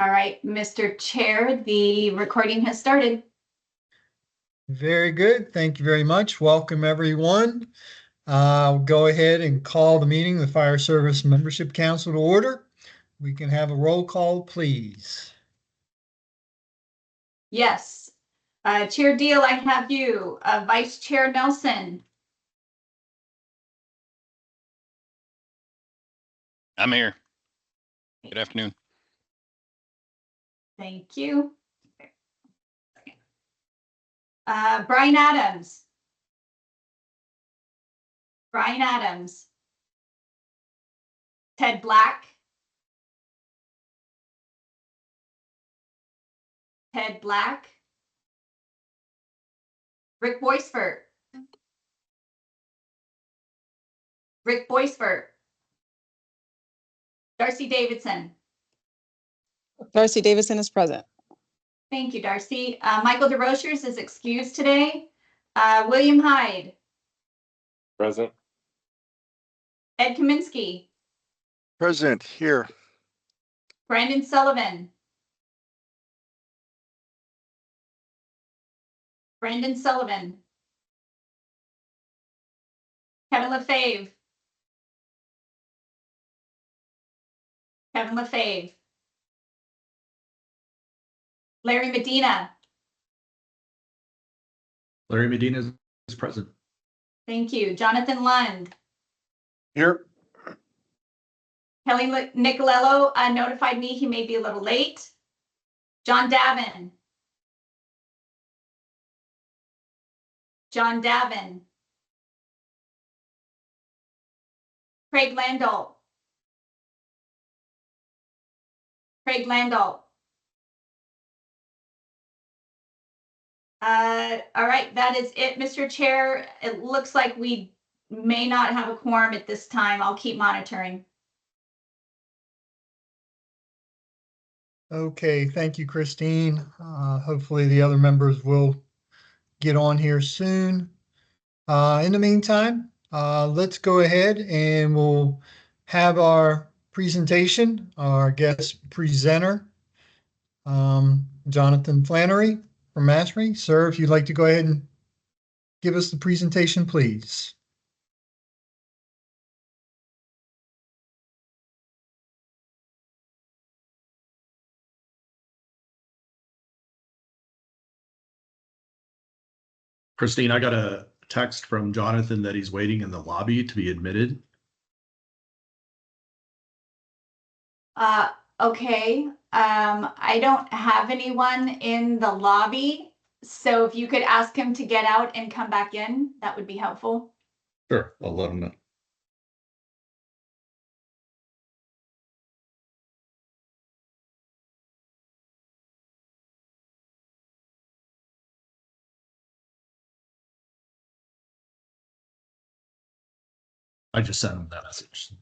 All right, Mr. Chair, the recording has started. Very good. Thank you very much. Welcome, everyone. I'll go ahead and call the meeting, the Fire Service Membership Council to order. We can have a roll call, please. Yes. Chair Diehl, I have you. Vice Chair Nelson. I'm here. Good afternoon. Thank you. Brian Adams. Brian Adams. Ted Black. Ted Black. Rick Boisfort. Rick Boisfort. Darcy Davidson. Darcy Davidson is present. Thank you, Darcy. Michael Desrochers is excused today. William Hyde. Present. Ed Kaminsky. Present here. Brandon Sullivan. Brandon Sullivan. Kevin Lefebvre. Kevin Lefebvre. Larry Medina. Larry Medina is present. Thank you. Jonathan Lund. Here. Kelly Nicolello notified me he may be a little late. John Davin. John Davin. Craig Landau. Craig Landau. All right, that is it, Mr. Chair. It looks like we may not have a quorum at this time. I'll keep monitoring. Okay, thank you, Christine. Hopefully the other members will get on here soon. In the meantime, let's go ahead and we'll have our presentation, our guest presenter, Jonathan Flannery from ASHRAE. Sir, if you'd like to go ahead and give us the presentation, please. Christine, I got a text from Jonathan that he's waiting in the lobby to be admitted. Okay. I don't have anyone in the lobby, so if you could ask him to get out and come back in, that would be helpful. Sure, I'll let him know. I just sent him that message.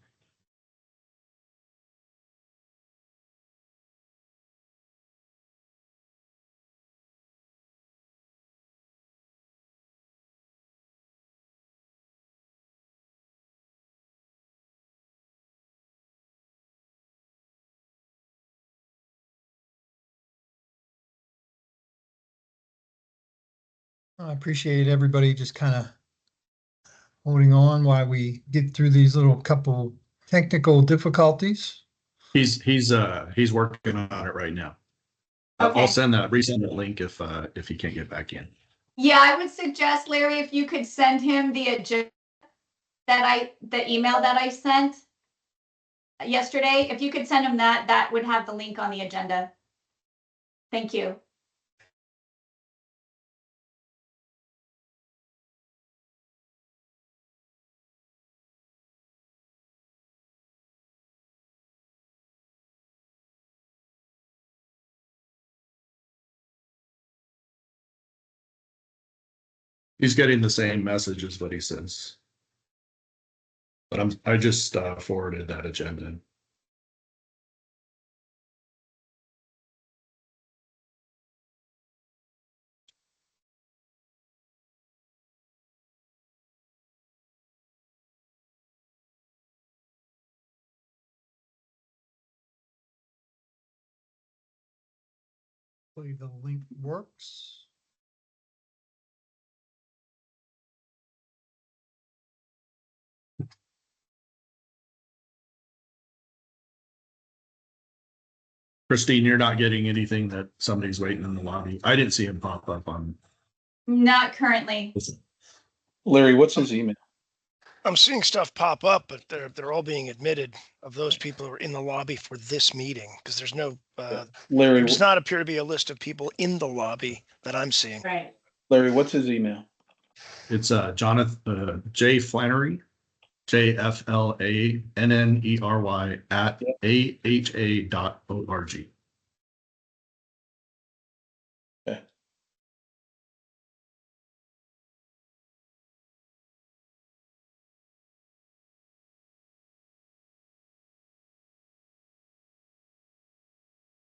I appreciate everybody just kind of holding on while we get through these little couple technical difficulties. He's working on it right now. Okay. I'll resend that link if he can't get back in. Yeah, I would suggest, Larry, if you could send him the agenda the email that I sent yesterday. If you could send him that, that would have the link on the agenda. Thank you. He's getting the same messages, what he says. But I just forwarded that agenda. Hopefully the link works. Christine, you're not getting anything that somebody's waiting in the lobby. I didn't see him pop up on. Not currently. Larry, what's his email? I'm seeing stuff pop up, but they're all being admitted of those people who are in the lobby for this meeting, because there's no, Larry, there does not appear to be a list of people in the lobby that I'm seeing. Right. Larry, what's his email? It's Jonathan J Flannery, JFLANNERY at AHA.org. Okay.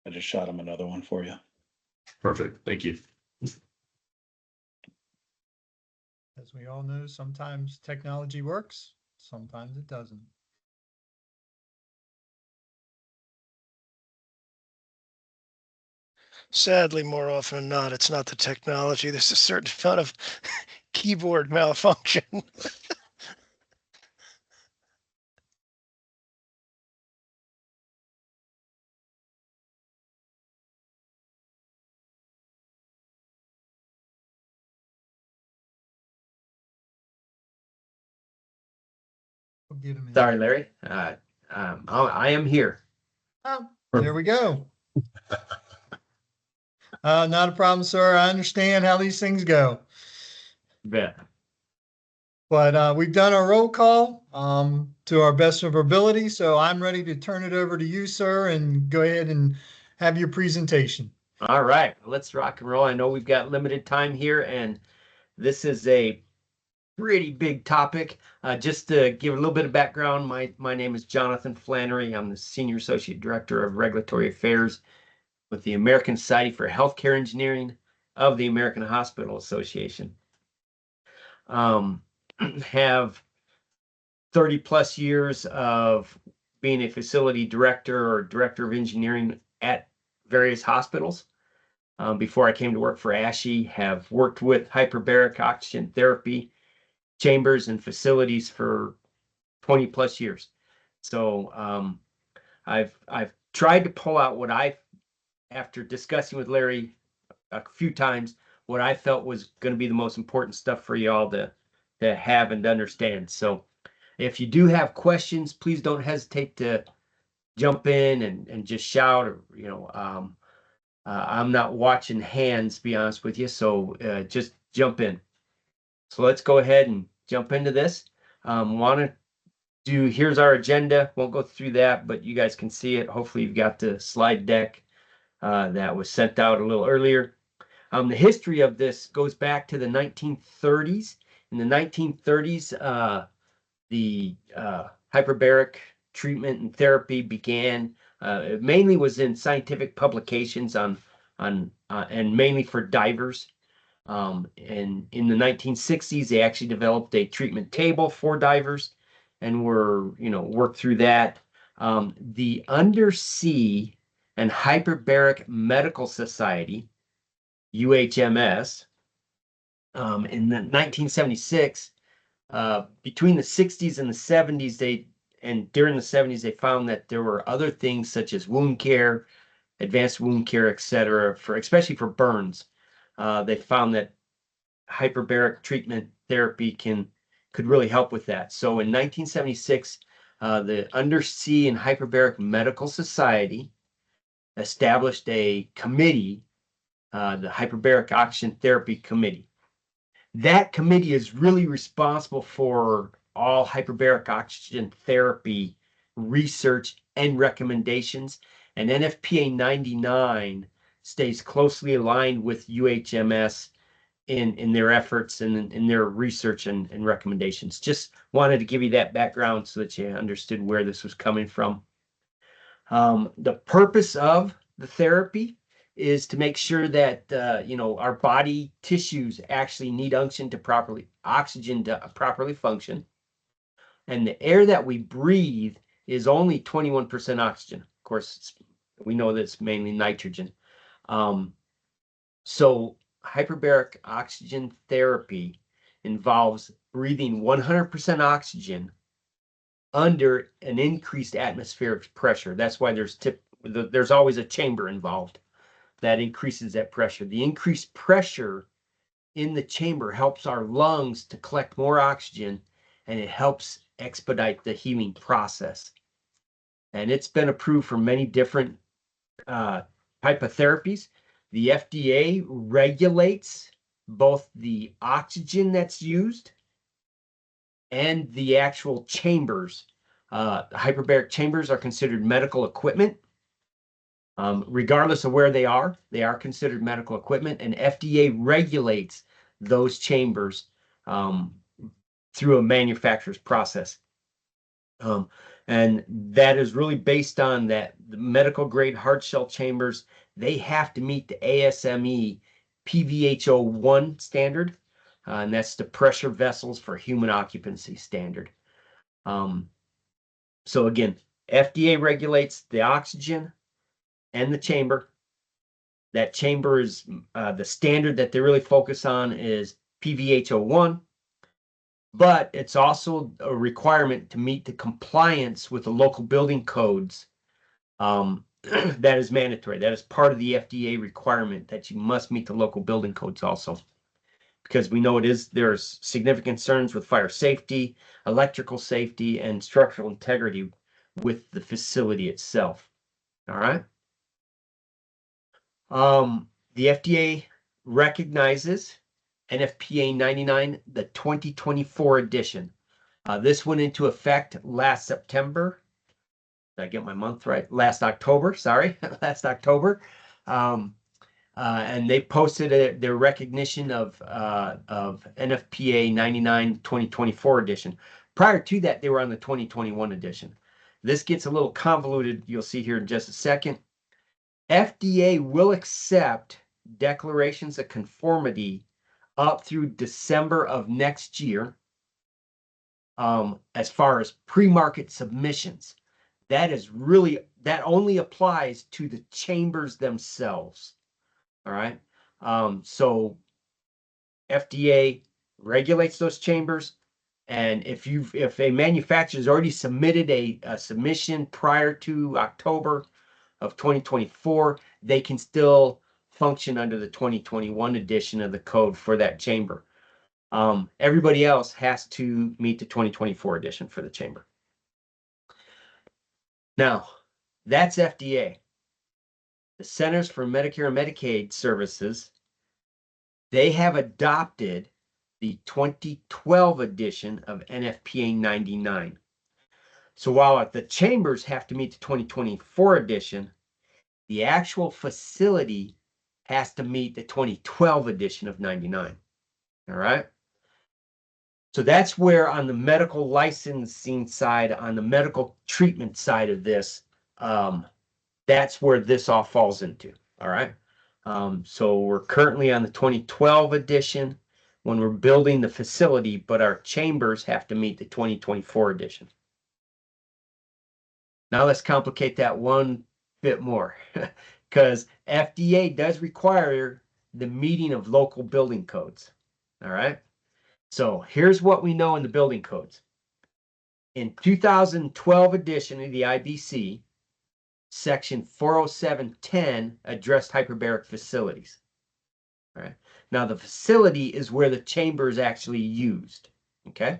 I just shot him another one for you. Perfect. Thank you. As we all know, sometimes technology works, sometimes it doesn't. Sadly, more often than not, it's not the technology. There's a certain amount of keyboard malfunction. We'll give him. Sorry, Larry. I am here. Oh, there we go. Not a problem, sir. I understand how these things go. Bet. But we've done our roll call to our best of our ability. So I'm ready to turn it over to you, sir, and go ahead and have your presentation. All right, let's rock and roll. I know we've got limited time here, and this is a pretty big topic. Just to give a little bit of background, my name is Jonathan Flannery. I'm the Senior Associate Director of Regulatory Affairs with the American Society for Healthcare Engineering of the American Hospital Association. Have 30 plus years of being a facility director or director of engineering at various hospitals. Before I came to work for ASHE, have worked with hyperbaric oxygen therapy chambers and facilities for 20 plus years. So I've tried to pull out what after discussing with Larry a few times, what I felt was going to be the most important stuff for y'all to have and understand. So if you do have questions, please don't hesitate to jump in and just shout, or, you know, I'm not watching hands, to be honest with you. So just jump in. So let's go ahead and jump into this. Here's our agenda. Won't go through that, but you guys can see it. Hopefully you've got the slide deck that was sent out a little earlier. The history of this goes back to the 1930s. In the 1930s, the hyperbaric treatment and therapy began. It mainly was in scientific publications and mainly for divers. And in the 1960s, they actually developed a treatment table for divers, and worked through that. The Undersea and Hyperbaric Medical Society, UHMS, in the 1976, between the 60s and the 70s, during the 70s, they found that there were other things such as wound care, advanced wound care, etc., especially for burns. They found that hyperbaric treatment therapy could really help with that. So in 1976, the Undersea and Hyperbaric Medical Society established a committee, the Hyperbaric Oxygen Therapy Committee. That committee is really responsible for all hyperbaric oxygen therapy research and recommendations. And NFPA 99 stays closely aligned with UHMS in their efforts and in their research and recommendations. Just wanted to give you that background so that you understood where this was coming from. The purpose of the therapy is to make sure that our body tissues actually need oxygen to properly function, and the air that we breathe is only 21% oxygen. Of course, we know that it's mainly nitrogen. So hyperbaric oxygen therapy involves breathing 100% oxygen under an increased atmospheric pressure. That's why there's always a chamber involved that increases that pressure. The increased pressure in the chamber helps our lungs to collect more oxygen, and it helps expedite the healing process. And it's been approved for many different type of therapies. The FDA regulates both the oxygen that's used and the actual chambers. Hyperbaric chambers are considered medical equipment. Regardless of where they are considered medical equipment, and FDA regulates those chambers through a manufacturer's process. And that is really based on that the medical grade hard shell chambers, they have to meet the ASME PVHO1 standard, and that's the pressure vessels for human occupancy standard. So again, FDA regulates the oxygen and the chamber. That chamber is the standard that they really focus on is PVHO1, but it's also a requirement to meet the compliance with the local building codes. That is mandatory. That is part of the FDA requirement that you must meet the local building codes also, because we know there's significant concerns with fire safety, electrical safety, and structural integrity with the facility itself. All right. The FDA recognizes NFPA 99, the 2024 edition. This went into effect last September. Did I get my month right? Last October, sorry, last October. And they posted their recognition of NFPA 99 2024 edition. Prior to that, they were on the 2021 edition. This gets a little convoluted. You'll see here in just a second. FDA will accept declarations of conformity up through December of next year. As far as pre-market submissions, that only applies to the chambers themselves. All right. So FDA regulates those chambers, and if a manufacturer has already submitted a submission prior to October of 2024, they can still function under the 2021 edition of the code for that chamber. Everybody else has to meet the 2024 edition for the chamber. Now, that's FDA. The Centers for Medicare and Medicaid Services, they have adopted the 2012 edition of NFPA 99. So while the chambers have to meet the 2024 edition, the actual facility has to meet the 2012 edition of 99. All right. So that's where on the medical licensing side, on the medical treatment side of this, that's where this all falls into. All right. So we're currently on the 2012 edition when we're building the facility, but our chambers have to meet the 2024 edition. Now let's complicate that one bit more, because FDA does require the meeting of local building codes. All right. So here's what we know in the building codes. In 2012 edition of the IBC, section 40710 addressed hyperbaric facilities. All right. Now the facility is where the chamber is actually used. Okay.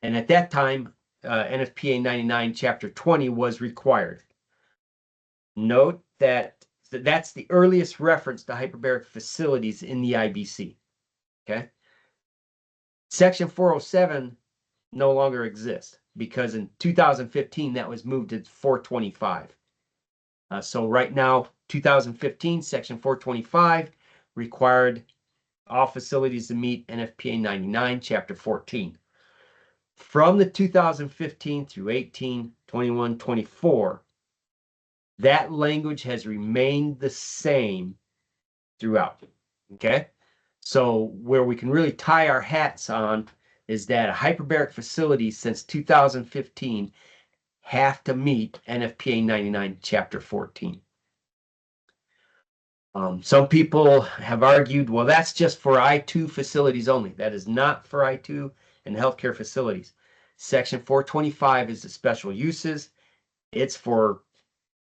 And at that time, NFPA 99 chapter 20 was required. Note that that's the earliest reference to hyperbaric facilities in the IBC. Okay. Section 407 no longer exists because in 2015 that was moved to 425. So right now, 2015, section 425 required all facilities to meet NFPA 99, chapter 14. From the 2015 through 18, 21, 24, that language has remained the same throughout. Okay. So where we can really tie our hats on is that a hyperbaric facility since 2015 have to meet NFPA 99 chapter 14. Some people have argued, well, that's just for I-2 facilities only. That is not for I-2 and healthcare facilities. Section 425 is the special uses. It's for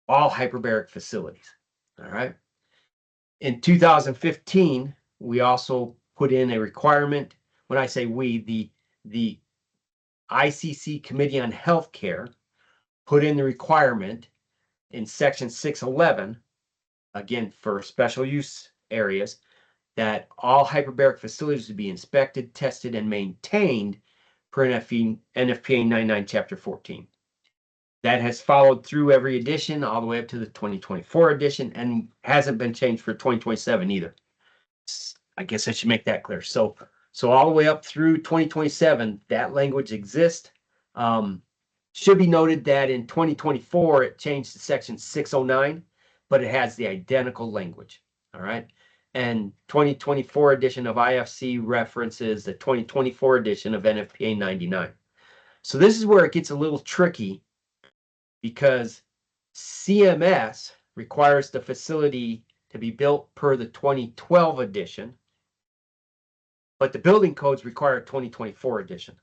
all hyperbaric facilities. All right. In 2015, we also put in a requirement. When I say we, the ICC Committee on Healthcare put in the requirement in section 611, again, for special use areas, that all hyperbaric facilities would be inspected, tested, and maintained per NFPA 99 Chapter 14. That has followed through every edition all the way up to the 2024 edition and hasn't been changed for 2027 either. I guess I should make that clear. So all the way up through 2027, that language exists. Should be noted that in 2024, it changed to section 609, but it has the identical language. All right. And 2024 edition of IFC references the 2024 edition of NFPA 99. So this is where it gets a little tricky, because CMS requires the facility to be built per the 2012 edition, but the building codes require 2024 edition.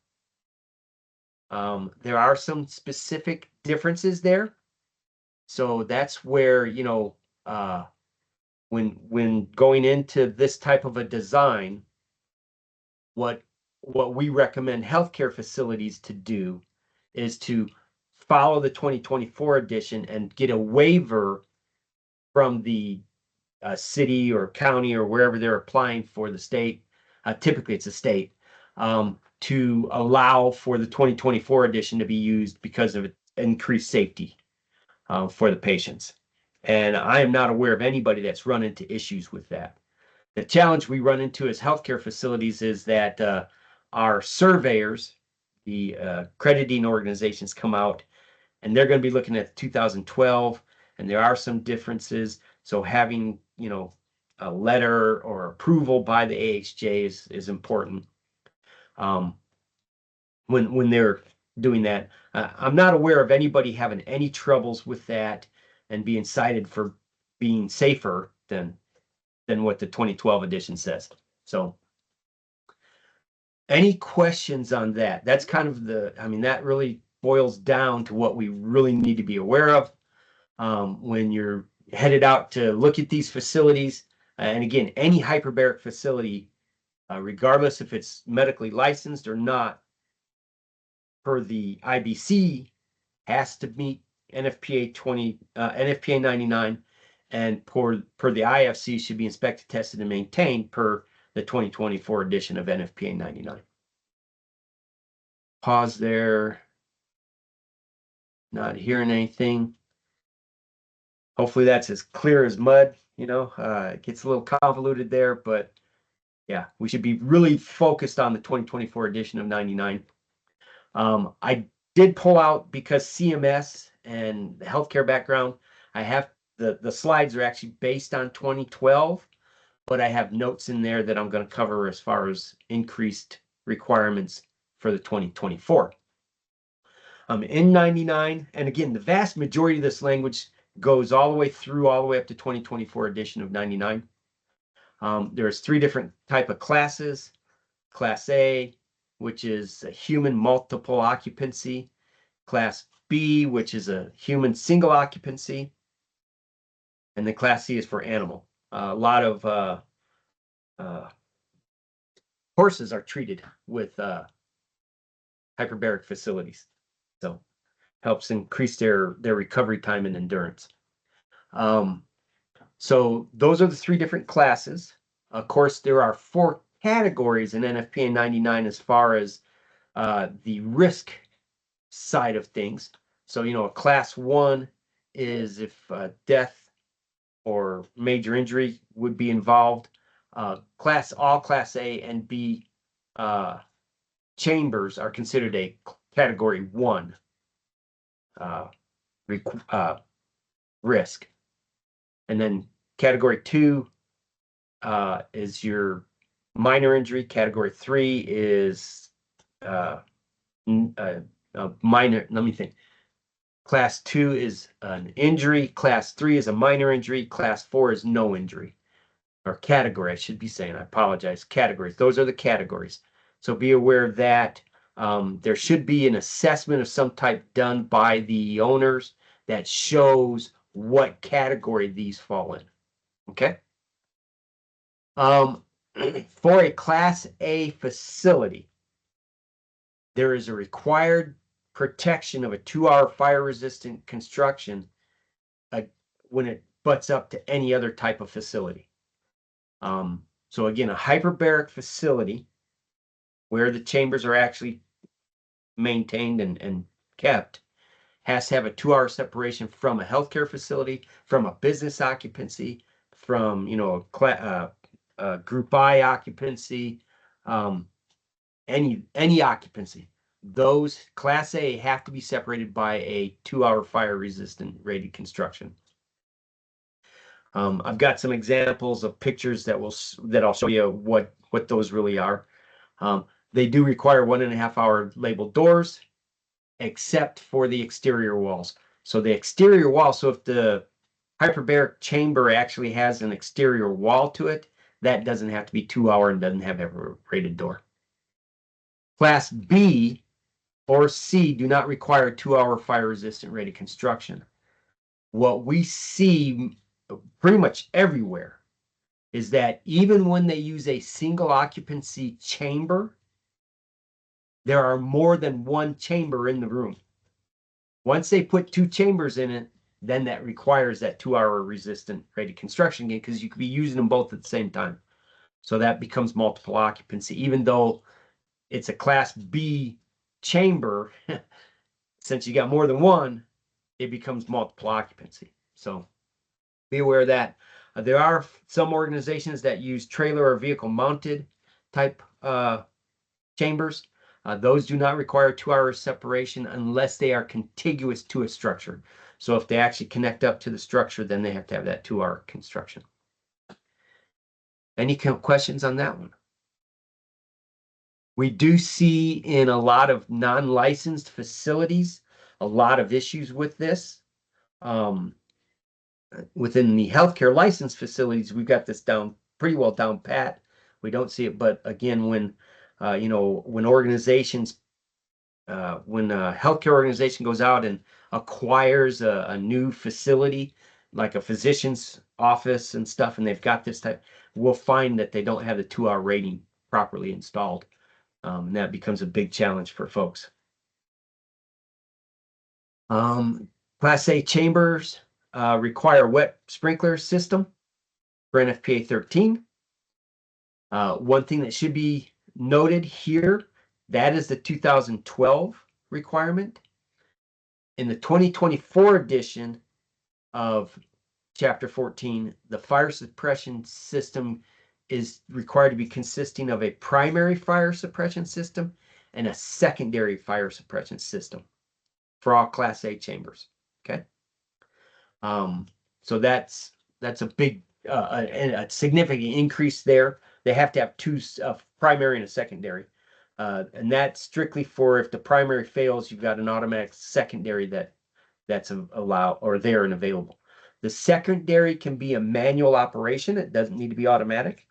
There are some specific differences there. So that's where, you know, when going into this type of a design, what we recommend healthcare facilities to do is to follow the 2024 edition and get a waiver from the city or county or wherever they're applying for the state. Typically it's a state, to allow for the 2024 edition to be used because of increased safety for the patients. And I am not aware of anybody that's run into issues with that. The challenge we run into as healthcare facilities is that our surveyors, the accrediting organizations, come out and they're going to be looking at 2012, and there are some differences. So having, you know, a letter or approval by the ASHRAE is important when they're doing that. I'm not aware of anybody having any troubles with that and being cited for being safer than what the 2012 edition says. So any questions on that? That's kind of that really boils down to what we really need to be aware of when you're headed out to look at these facilities. And again, any hyperbaric facility, regardless if it's medically licensed or not, per the IBC, has to meet NFPA 99, and per the IFC should be inspected, tested, and maintained per the 2024 edition of NFPA 99. Pause there. Not hearing anything. Hopefully that's as clear as mud. You know, it gets a little convoluted there, but yeah, we should be really focused on the 2024 edition of 99. I did pull out, because CMS and the healthcare background, I have the slides are actually based on 2012, but I have notes in there that I'm going to cover as far as increased requirements for the 2024. In 99, and again, the vast majority of this language goes all the way up to 2024 edition of 99. There's 3 different type of classes. Class A, which is a human multiple occupancy. Class B, which is a human single occupancy. And then Class C is for animal. A lot of horses are treated with hyperbaric facilities. So helps increase their recovery time and endurance. So those are the 3 different classes. Of course, there are 4 categories in NFPA 99 as far as the risk side of things. So, you know, a class 1 is if death or major injury would be involved. All class A and B chambers are considered a category 1 risk. And then category 2 is your minor injury. Category 3 is minor. Let me think. Class 2 is an injury. Class 3 is a minor injury. Class 4 is no injury. Or category, I should be saying. I apologize. Categories. Those are the categories. So be aware of that. There should be an assessment of some type done by the owners that shows what category these fall in. Okay. For a Class A facility, there is a required protection of a 2-hour fire-resistant construction when it butts up to any other type of facility. So again, a hyperbaric facility where the chambers are actually maintained and kept has to have a 2-hour separation from a healthcare facility, from a business occupancy, from, you know, a group I occupancy, any occupancy. Those Class A have to be separated by a 2-hour fire resistant rated construction. I've got some examples of pictures that I'll show you what those really are. They do require 1.5 hour labeled doors, except for the exterior walls. So the exterior wall, so if the hyperbaric chamber actually has an exterior wall to it, that doesn't have to be 2-hour and doesn't have a rated door. Class B or C do not require 2-hour fire resistant rated construction. What we see pretty much everywhere is that even when they use a single occupancy chamber, there are more than one chamber in the room. Once they put 2 chambers in it, then that requires that 2-hour resistant rated construction again, because you could be using them both at the same time. So that becomes multiple occupancy, even though it's a Class B chamber. Since you got more than one, it becomes multiple occupancy. So be aware of that. There are some organizations that use trailer or vehicle mounted type chambers. Those do not require 2-hour separation unless they are contiguous to a structure. So if they actually connect up to the structure, then they have to have that 2-hour construction. Any questions on that one? We do see in a lot of non-licensed facilities a lot of issues with this. Within the healthcare licensed facilities, we've got this down pretty well down pat. We don't see it, but again, when when organizations, when a healthcare organization goes out and acquires a new facility, like a physician's office and stuff, and they've got this type, we'll find that they don't have the 2-hour rating properly installed. And that becomes a big challenge for folks. Class A chambers require wet sprinkler system for NFPA 13. One thing that should be noted here, that is the 2012 requirement. In the 2024 edition of Chapter 14, the fire suppression system is required to be consisting of a primary fire suppression system and a secondary fire suppression system for all Class A chambers. Okay. So that's a big, a significant increase there. They have to have 2 primary and a secondary. And that's strictly for if the primary fails, you've got an automatic secondary that's allowed or there and available. The secondary can be a manual operation. It doesn't need to be automatic.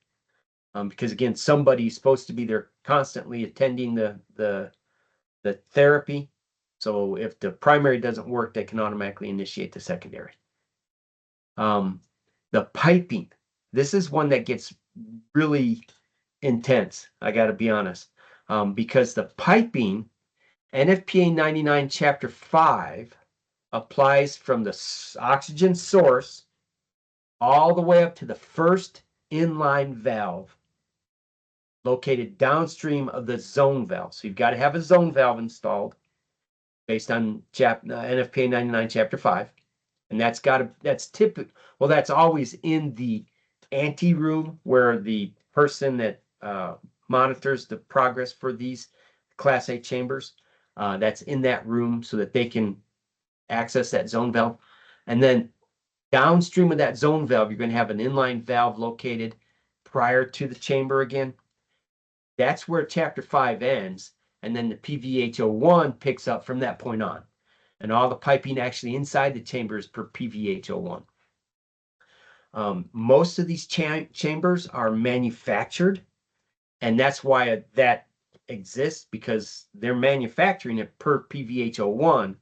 Because again, somebody's supposed to be there constantly attending the therapy. So if the primary doesn't work, they can automatically initiate the secondary. The piping, this is one that gets really intense, I got to be honest, because the piping, NFPA 99 Chapter 5 applies from the oxygen source all the way up to the first inline valve located downstream of the zone valve. So you've got to have a zone valve installed based on NFPA 99 Chapter 5. And that's typical. Well, that's always in the ante room where the person that monitors the progress for these Class A chambers, that's in that room so that they can access that zone valve. And then downstream of that zone valve, you're going to have an inline valve located prior to the chamber again. That's where Chapter 5 ends. And then the PVH01 picks up from that point on. and all the piping actually inside the chamber is per PVH 01. Most of these chambers are manufactured, and that's why that exists, because they're manufacturing it per PVH 01,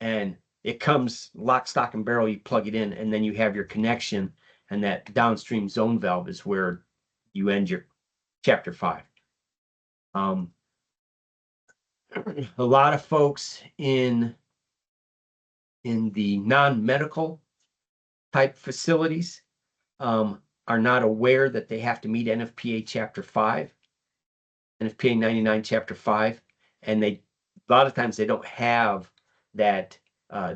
and it comes lock, stock, and barrel. You plug it in, and then you have your connection, and that downstream zone valve is where you end your chapter 5. A lot of folks in the non-medical type facilities are not aware that they have to meet NFPA chapter 5, NFPA 99 chapter 5, and a lot of times they don't have that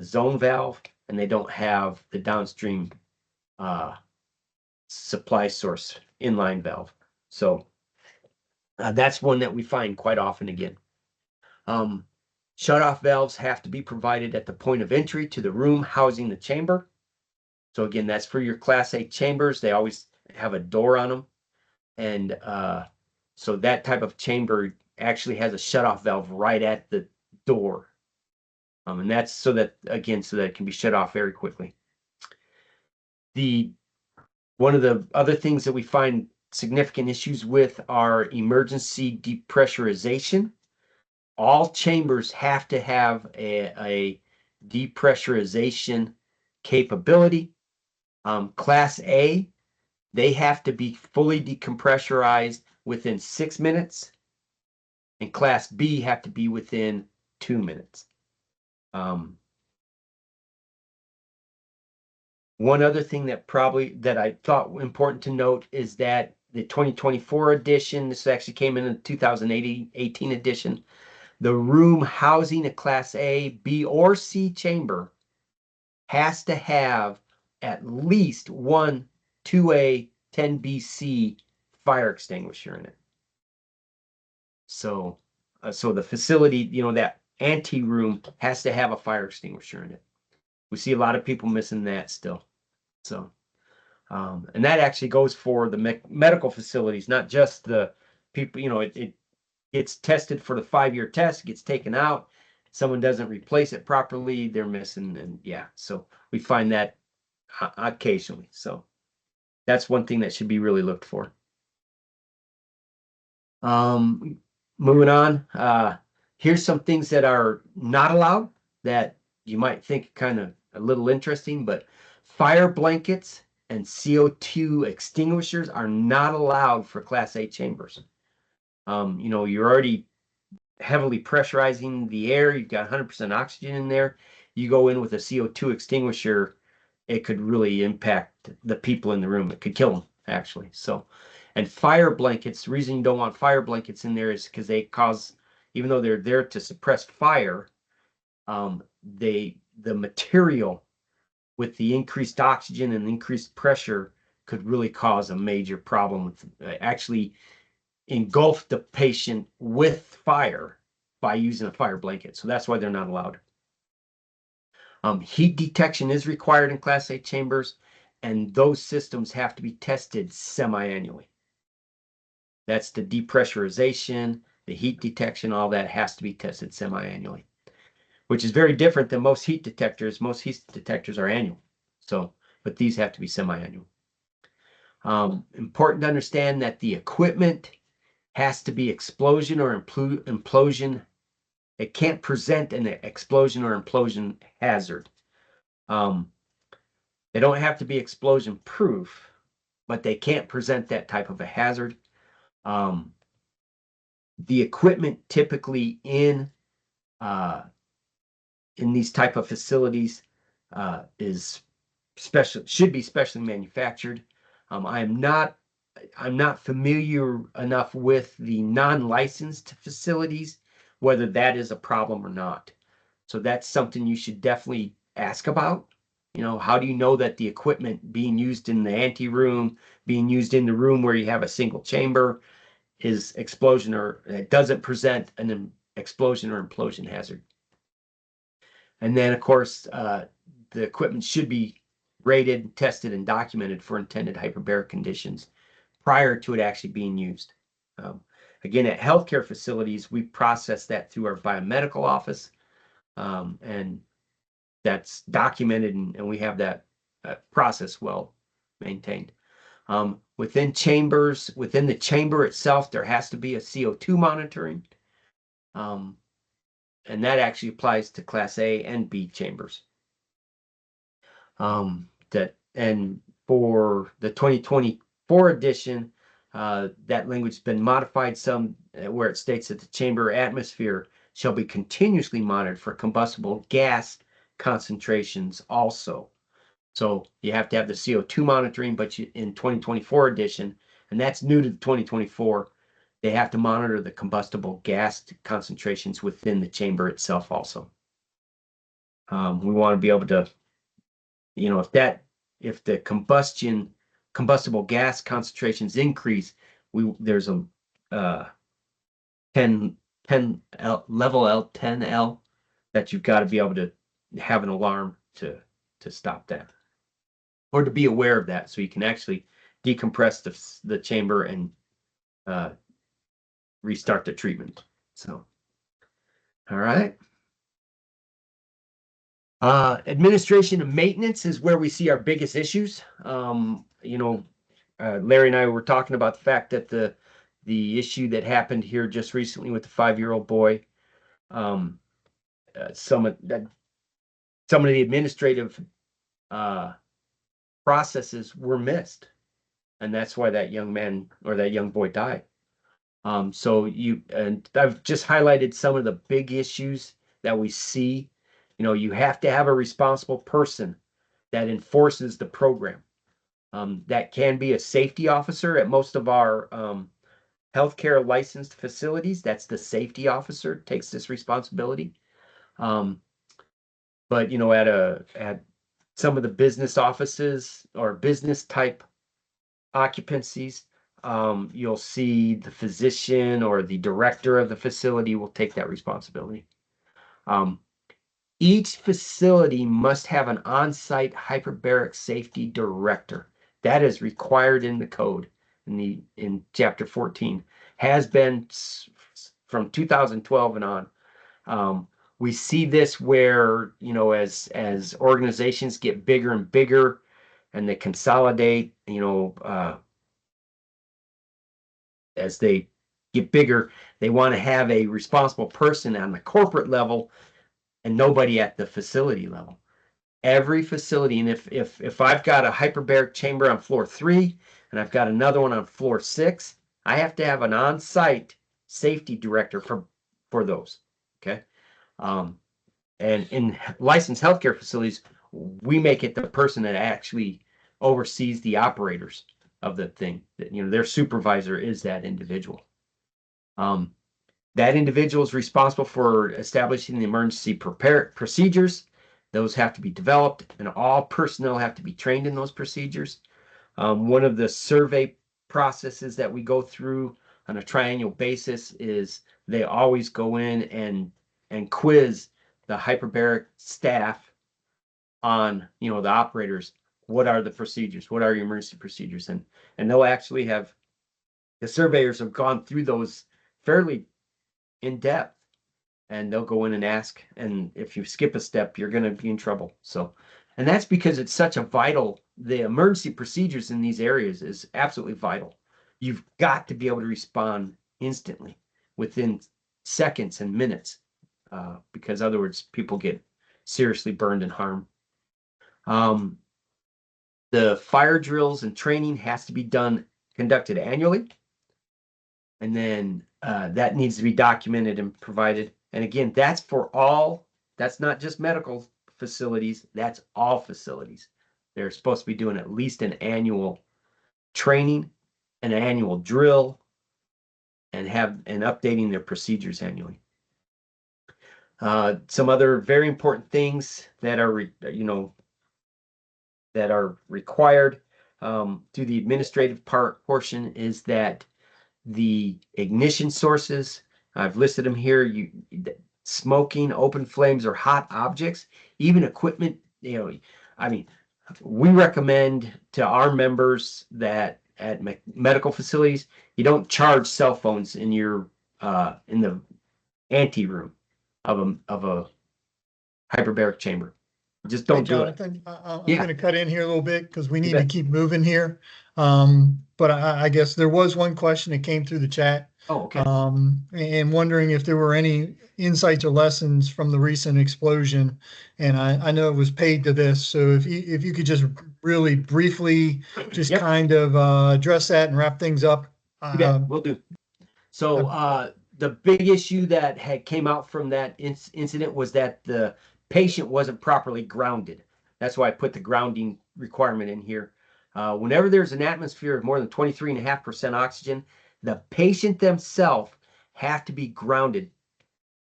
zone valve, and they don't have the downstream supply source inline valve. So that's one that we find quite often again. Shutoff valves have to be provided at the point of entry to the room housing the chamber. So again, that's for your Class A chambers. They always have a door on them. And so that type of chamber actually has a shutoff valve right at the door. And that's so that, again, so that it can be shut off very quickly. One of the other things that we find significant issues with are emergency depressurization. All chambers have to have a depressurization capability. Class A, they have to be fully decompressurized within 6 minutes, and Class B have to be within 2 minutes. One other thing that I thought important to note is that the 2024 edition, this actually came in the 2018 edition, the room housing a Class A, B, or C chamber has to have at least one 2A 10BC fire extinguisher in it. So, the facility, that ante room has to have a fire extinguisher in it. We see a lot of people missing that still. So, and that actually goes for the medical facilities, not just the people. It gets tested for the 5-year test, gets taken out. Someone doesn't replace it properly, they're missing, and yeah. So we find that occasionally. So that's one thing that should be really looked for. Moving on, here's some things that are not allowed that you might think kind of a little interesting, but fire blankets and CO2 extinguishers are not allowed for Class A chambers. You're already heavily pressurizing the air. You've got 100% oxygen in there. You go in with a CO2 extinguisher, it could really impact the people in the room. It could kill them, actually. So, and fire blankets, the reason you don't want fire blankets in there is because they cause, even though they're there to suppress fire, the material with the increased oxygen and increased pressure could really cause a major problem with actually engulf the patient with fire by using a fire blanket. So that's why they're not allowed. Heat detection is required in Class A chambers, and those systems have to be tested semi-annually. That's the depressurization, the heat detection, all that has to be tested semi-annually, which is very different than most heat detectors. Most heat detectors are annual. So, but these have to be semi-annual. Important to understand that the equipment has to be explosion or implosion. It can't present an explosion or implosion hazard. They don't have to be explosion proof, but they can't present that type of a hazard. The equipment typically in these type of facilities should be specially manufactured. I'm not familiar enough with the non-licensed facilities, whether that is a problem or not. So that's something you should definitely ask about. How do you know that the equipment being used in the ante room, being used in the room where you have a single chamber, is explosion or it doesn't present an explosion or implosion hazard? And then, of course, the equipment should be rated, tested, and documented for intended hyperbaric conditions prior to it actually being used. Again, at healthcare facilities, we process that through our biomedical office. And that's documented, and we have that process well maintained. Within chambers, within the chamber itself, there has to be a CO2 monitoring. And that actually applies to Class A and B chambers. And for the 2024 edition, that language has been modified some where it states that the chamber atmosphere shall be continuously monitored for combustible gas concentrations also. So you have to have the CO2 monitoring, but in 2024 edition, and that's new to 2024, they have to monitor the combustible gas concentrations within the chamber itself also. We want to be able to, if the combustible gas concentrations increase, there's a 10 level L 10L that you've got to be able to have an alarm to stop that, or to be aware of that, so you can actually decompress the chamber and restart the treatment. So, all right. Administration and maintenance is where we see our biggest issues. Larry and I were talking about the fact that the issue that happened here just recently with the 5-year-old boy, some of the administrative processes were missed, and that's why that young man or that young boy died. So I've just highlighted some of the big issues that we see. You have to have a responsible person that enforces the program. That can be a safety officer at most of our healthcare licensed facilities. That's the safety officer takes this responsibility. But at some of the business offices or business type occupancies, you'll see the physician or the director of the facility will take that responsibility. Each facility must have an on-site hyperbaric safety director. That is required in the code in chapter 14, has been from 2012 and on. We see this where, as organizations get bigger and bigger and they consolidate, as they get bigger, they want to have a responsible person on the corporate level and nobody at the facility level. Every facility, and if I've got a hyperbaric chamber on floor 3 and I've got another one on floor 6, I have to have an on-site safety director for those. Okay. And in licensed healthcare facilities, we make it the person that actually oversees the operators of the thing. Their supervisor is that individual. That individual is responsible for establishing the emergency procedures. Those have to be developed, and all personnel have to be trained in those procedures. One of the survey processes that we go through on a triennial basis is they always go in and quiz the hyperbaric staff on, the operators. What are the procedures? What are your emergency procedures? And they'll actually have, the surveyors have gone through those fairly in depth, and they'll go in and ask, and if you skip a step, you're going to be in trouble. So, and that's because it's such a vital, the emergency procedures in these areas is absolutely vital. You've got to be able to respond instantly within seconds and minutes, because otherwise people get seriously burned and harmed. The fire drills and training has to be conducted annually. And then that needs to be documented and provided. And again, that's not just medical facilities, that's all facilities. They're supposed to be doing at least an annual training, an annual drill, and updating their procedures annually. Some other very important things that are required through the administrative portion is that the ignition sources, I've listed them here, smoking, open flames, or hot objects, even equipment, we recommend to our members that at medical facilities, you don't charge cell phones in the ante room of a hyperbaric chamber. Just Hey, don't do it. Jonathan, I'm Yeah. going to cut in here a little bit because we need to bet. keep moving here. But I guess there was one question that came through the chat. Oh, okay. And wondering if there were any insights or lessons from the recent explosion. And I know it was paid to this. So if you could just really briefly just Yep. kind of address that and wrap things up. You bet. Will do. So the big issue that had came out from that incident was that the patient wasn't properly grounded. That's why I put the grounding requirement in here. Whenever there's an atmosphere of more than 23.5% oxygen, the patient themselves have to be grounded.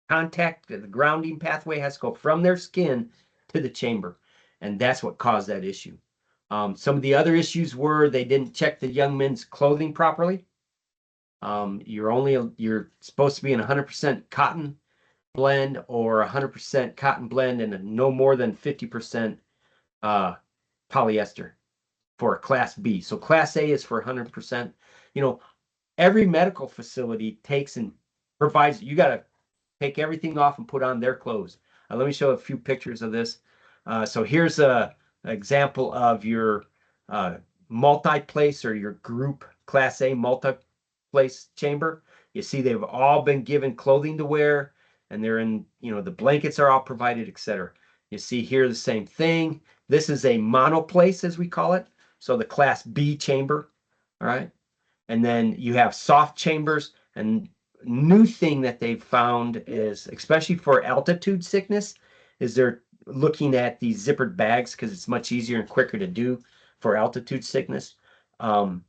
The grounding pathway has to go from their skin to the chamber. And that's what caused that issue. Some of the other issues were they didn't check the young men's clothing properly. You're supposed to be in 100% cotton blend or 100% cotton blend and no more than 50% polyester for a class B. So class A is for 100%. You know, every medical facility takes and provides, you got to take everything off and put on their clothes. Let me show a few pictures of this. So here's an example of your multi-place or your group class A multi-place chamber. You see they've all been given clothing to wear and they're in, you know, the blankets are all provided, etc. You see here the same thing. This is a monoplace, as we call it. So the class B chamber, all right? And then you have soft chambers. And new thing that they've found is, especially for altitude sickness, is they're looking at these zippered bags because it's much easier and quicker to do for altitude sickness. And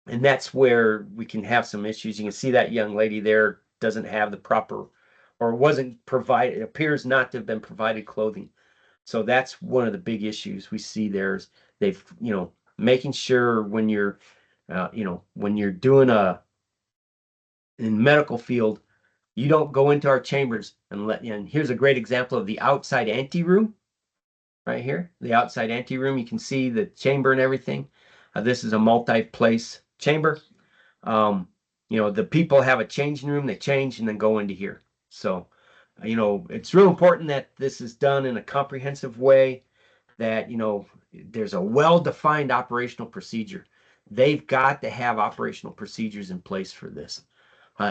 that's where we can have some issues. You can see that young lady there doesn't have the proper, or wasn't provided, appears not to have been provided clothing. So that's one of the big issues we see there is they've, you know, making sure when you're, when you're doing in medical field, you don't go into our chambers and here's a great example of the outside anteroom right here. The outside anteroom, you can see the chamber and everything. This is a multi-place chamber. You know, the people have a changing room, they change and then go into here. So, you know, it's real important that this is done in a comprehensive way, that, you know, there's a well-defined operational procedure. They've got to have operational procedures in place for this.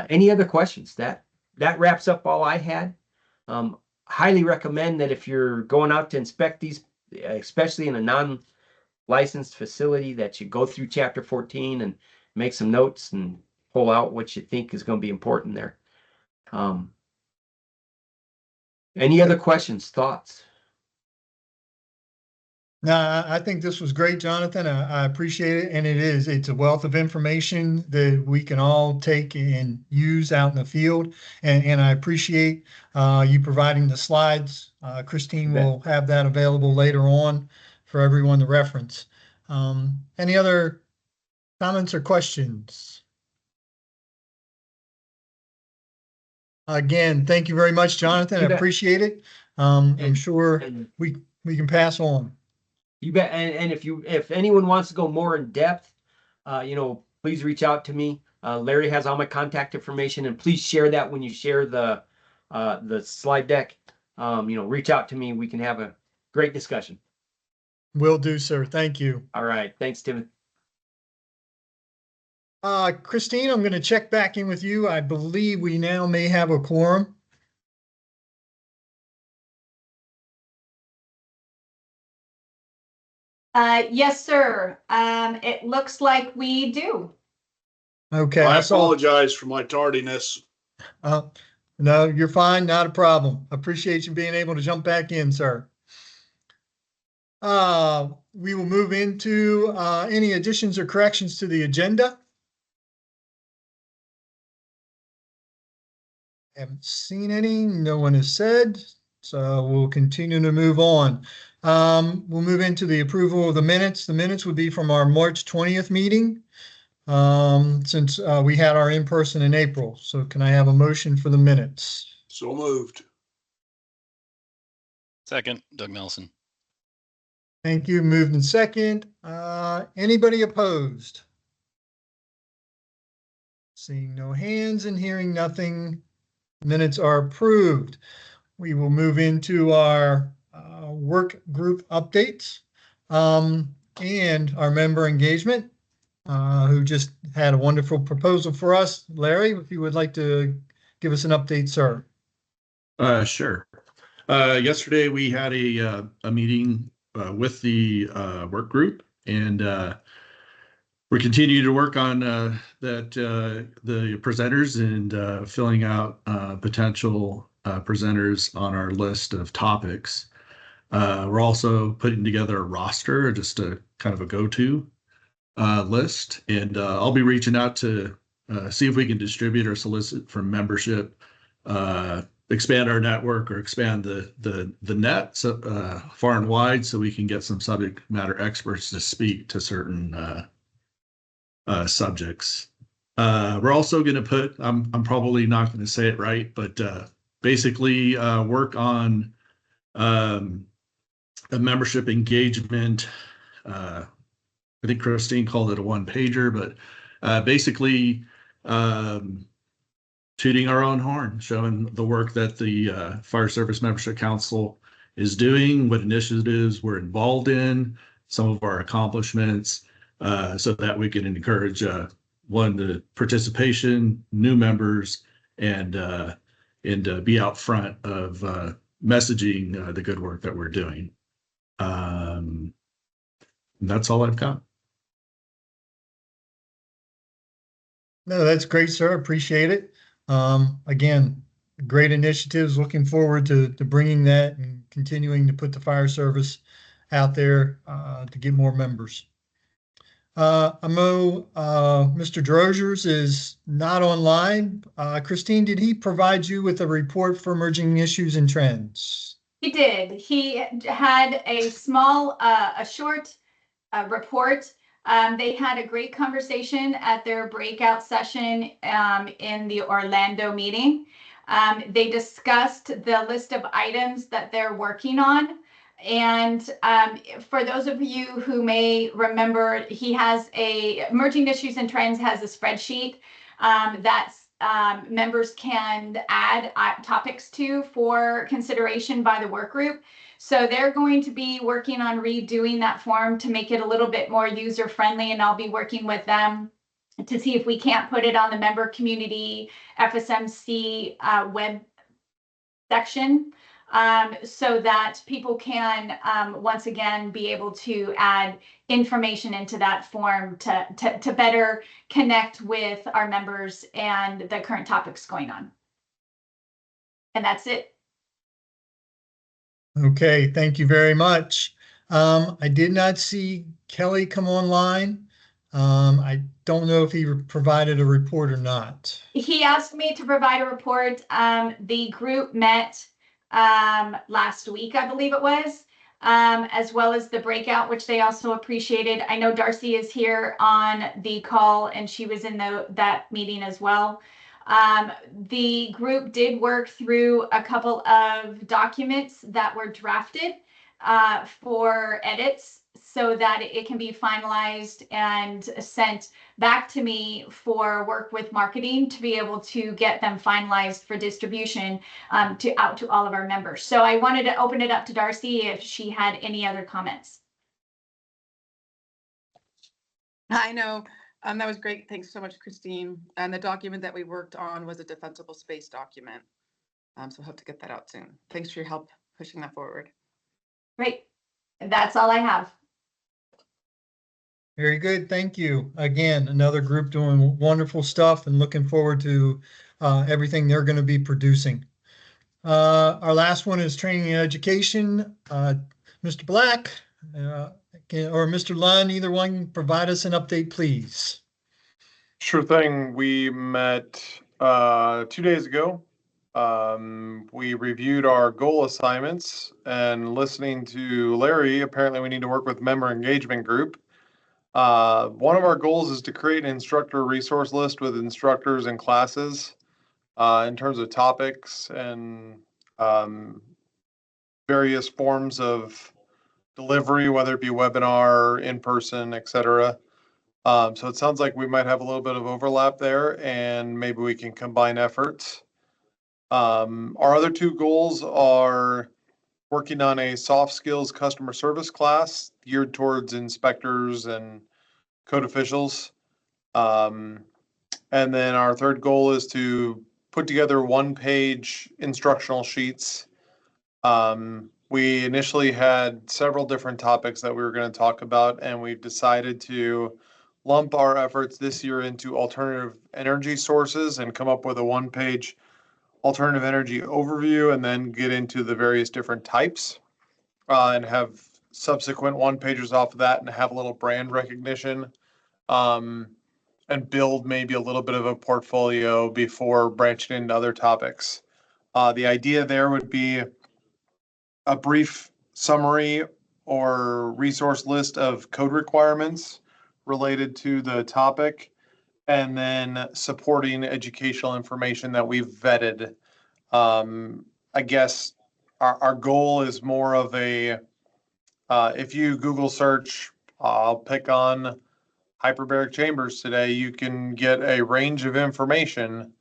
Any other questions? That wraps up all I had. Highly recommend that if you're going out to inspect these, especially in a non-licensed facility, that you go through Chapter 14 and make some notes and pull out what you think is going to be important there. Any other questions, thoughts? No, I think this was great, Jonathan. I appreciate it. And it's a wealth of information that we can all take and use out in the field. And I appreciate you providing the slides. Christine will have that available later on for everyone to reference. Any other comments or questions? Again, thank you very much, Jonathan. I appreciate it. I'm sure we can pass on. You bet. And if anyone wants to go more in depth, you know, please reach out to me. Larry has all my contact information, and please share that when you share the slide deck. You know, reach out to me. We can have a great discussion. Will do, sir. Thank you. All right. Thanks, Tim. Christine, I'm going to check back in with you. I believe we now may have a quorum. Yes, sir. It looks like we do. Okay. I apologize for my tardiness. No, you're fine. Not a problem. Appreciate you being able to jump back in, sir. We will move into any additions or corrections to the agenda. Haven't seen any. No one has said. So we'll continue to move on. We'll move into the approval of the minutes. The minutes would be from our March 20th meeting, since we had our in-person in April. So can I have a motion for the minutes? So moved. Second, Doug Nelson. Thank you. Moved in second. Anybody opposed? Seeing no hands and hearing nothing, minutes are approved. we will move into our work group updates and our member engagement, who just had a wonderful proposal for us. Larry, if you would like to give us an update, sir. Sure. Yesterday we had a meeting with the work group, and we continue to work on the presenters and filling out potential presenters on our list of topics. We're also putting together a roster, just a kind of a go-to list, and I'll be reaching out to see if we can distribute or solicit from membership, expand our network, or expand the net so, far and wide, so we can get some subject matter experts to speak to certain subjects. We're also going to put, I'm probably not going to say it right, but basically work on a membership engagement. I think Christine called it a one-pager, but basically tooting our own horn, showing the work that the Fire Service Membership Council is doing, what initiatives we're involved in, some of our accomplishments, so that we can encourage the participation, new members, and be out front of messaging the good work that we're doing. That's all I've got. No, that's great, sir. Appreciate it. Again, great initiatives. Looking forward to bringing that and continuing to put the fire service out there to get more members. I know Mr. Desrochers is not online. Christine, did he provide you with a report for emerging issues and trends? He did. He had a small, a short report. They had a great conversation at their breakout session in the Orlando meeting. They discussed the list of items that they're working on. And for those of you who may remember, he has Emerging Issues and Trends has a spreadsheet that members can add topics to for consideration by the work group. So they're going to be working on redoing that form to make it a little bit more user-friendly, and I'll be working with them to see if we can't put it on the member community FSMC web section, so that people can once again be able to add information into that form to better connect with our members and the current topics going on. And that's it. Okay, thank you very much. I did not see Kelly come online. I don't know if he provided a report or not. He asked me to provide a report. The group met last week, I believe it was, as well as the breakout, which they also appreciated. I know Darcy is here on the call, and she was in that meeting as well. The group did work through a couple of documents that were drafted for edits so that it can be finalized and sent back to me for work with marketing to be able to get them finalized for distribution out to all of our members. So I wanted to open it up to Darcy if she had any other comments. I know. That was great. Thanks so much, Christine. And the document that we worked on was a defensible space document. So hope to get that out soon. Thanks for your help pushing that forward. Great. That's all I have. Very good. Thank you. Again, another group doing wonderful stuff and looking forward to everything they're going to be producing. Our last one is training and education. Mr. Black or Mr. Lund, either one, provide us an update, please. Sure thing. We met 2 days ago. We reviewed our goal assignments, and listening to Larry, apparently we need to work with member engagement group. One of our goals is to create an instructor resource list with instructors and classes in terms of topics and various forms of delivery, whether it be webinar, in person, etc. So it sounds like we might have a little bit of overlap there, and maybe we can combine efforts. Our other two goals are working on a soft skills customer service class geared towards inspectors and code officials. And then our third goal is to put together one-page instructional sheets. We initially had several different topics that we were going to talk about, and we've decided to lump our efforts this year into alternative energy sources and come up with a one-page alternative energy overview, and then get into the various different types, and have subsequent one pages off of that, and have a little brand recognition, and build maybe a little bit of a portfolio before branching into other topics. The idea there would be a brief summary or resource list of code requirements related to the topic, and then supporting educational information that we've vetted. I guess our goal is more of a, if you Google search, I'll pick on hyperbaric chambers today, you can get a range of information.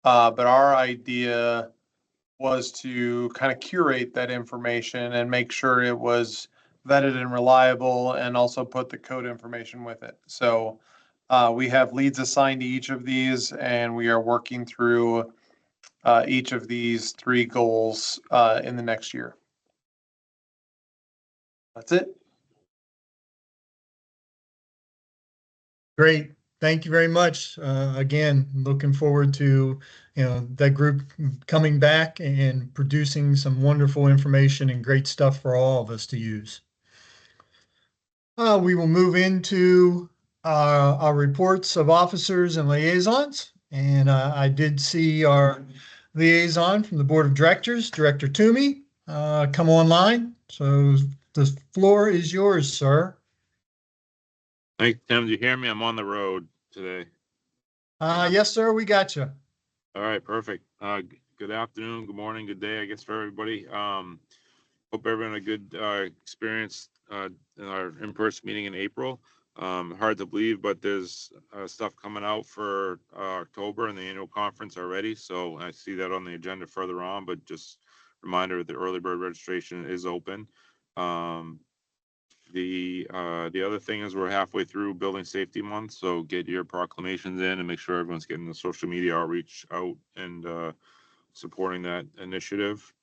But our idea was to kind of curate that information and make sure it was vetted and reliable, and also put the code information with it. So we have leads assigned to each of these, and we are working through each of these three goals in the next year. That's it. Great. Thank you very much. Again, looking forward to, that group coming back and producing some wonderful information and great stuff for all of us to use. We will move into our reports of officers and liaisons. And I did see our liaison from the Board of Directors, Director Toomey, come online. So the floor is yours, sir. Hey, Tim, do you hear me? I'm on the road today. Yes, sir, we got you. All right, perfect. Good afternoon, good morning, good day, I guess, for everybody. Hope everyone had a good experience in our in-person meeting in April. Hard to believe, but there's stuff coming out for October and the annual conference already. So I see that on the agenda further on, but just reminder that the early bird registration is open. The other thing is we're halfway through Building Safety Month, so get your proclamations in and make sure everyone's getting the social media outreach out and supporting that initiative.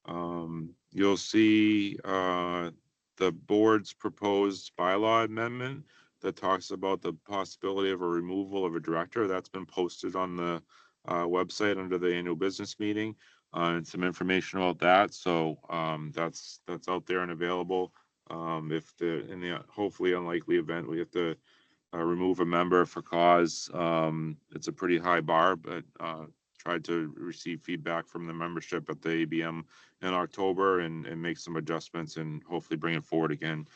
You'll see the board's proposed bylaw amendment that talks about the possibility of a removal of a director. That's been posted on the website under the annual business meeting, and some information about that. So that's out there and available. If in the hopefully unlikely event we have to remove a member for cause, it's a pretty high bar, but tried to receive feedback from the membership at the ABM in October and make some adjustments and hopefully bring it forward again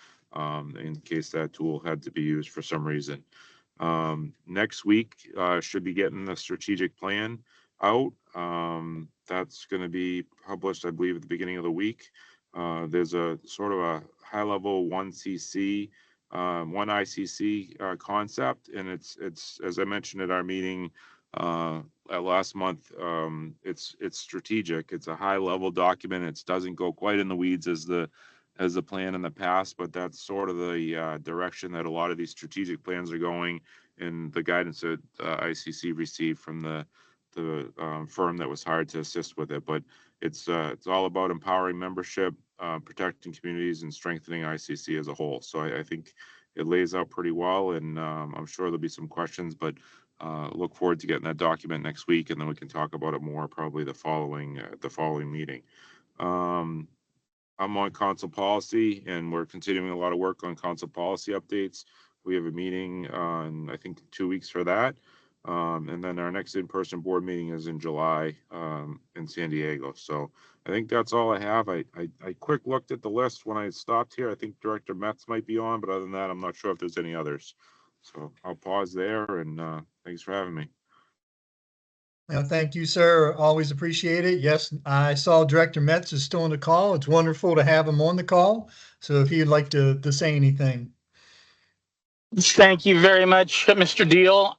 in case that tool had to be used for some reason. Next week should be getting the strategic plan out. That's going to be published, I believe, at the beginning of the week. There's a sort of a high-level one ICC concept, and it's as I mentioned at our meeting last month. It's strategic. It's a high-level document. It doesn't go quite in the weeds as the plan in the past, but that's sort of the direction that a lot of these strategic plans are going, and the guidance that ICC received from the firm that was hired to assist with it. But it's all about empowering membership, protecting communities, and strengthening ICC as a whole. So I think it lays out pretty well, and I'm sure there'll be some questions, but look forward to getting that document next week, and then we can talk about it more probably the following meeting. I'm on council policy, and we're continuing a lot of work on council policy updates. We have a meeting in I think 2 weeks for that. And then our next in-person board meeting is in July in San Diego. So I think that's all I have. I quick looked at the list when I stopped here. I think Director Metz might be on, but other than that, I'm not sure if there's any others. So I'll pause there, and thanks for having me. Thank you, sir. Always appreciate it. Yes, I saw Director Metz is still on the call. It's wonderful to have him on the call. So if he'd like to say anything. Thank you very much, Mr. Diehl.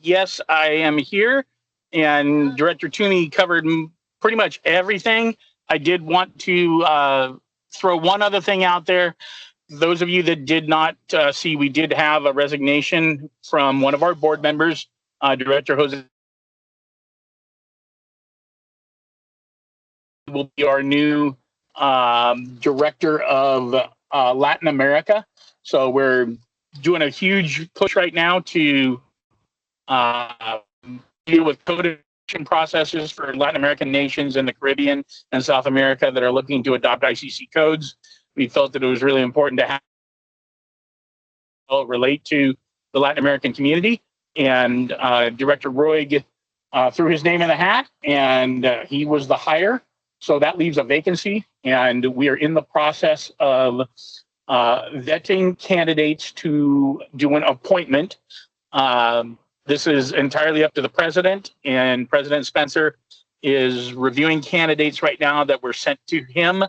Yes, I am here, and Director Toomey covered pretty much everything. I did want to throw one other thing out there. Those of you that did not see, we did have a resignation from one of our board members, Director Jose. Will be our new director of Latin America. So we're doing a huge push right now to deal with coding processes for Latin American nations in the Caribbean and South America that are looking to adopt ICC codes. We felt that it was really important to have relate to the Latin American community, and Director Roig threw his name in the hat, and he was the hire. So that leaves a vacancy, and we are in the process of vetting candidates to do an appointment. This is entirely up to the president, and President Spencer is reviewing candidates right now that were sent to him.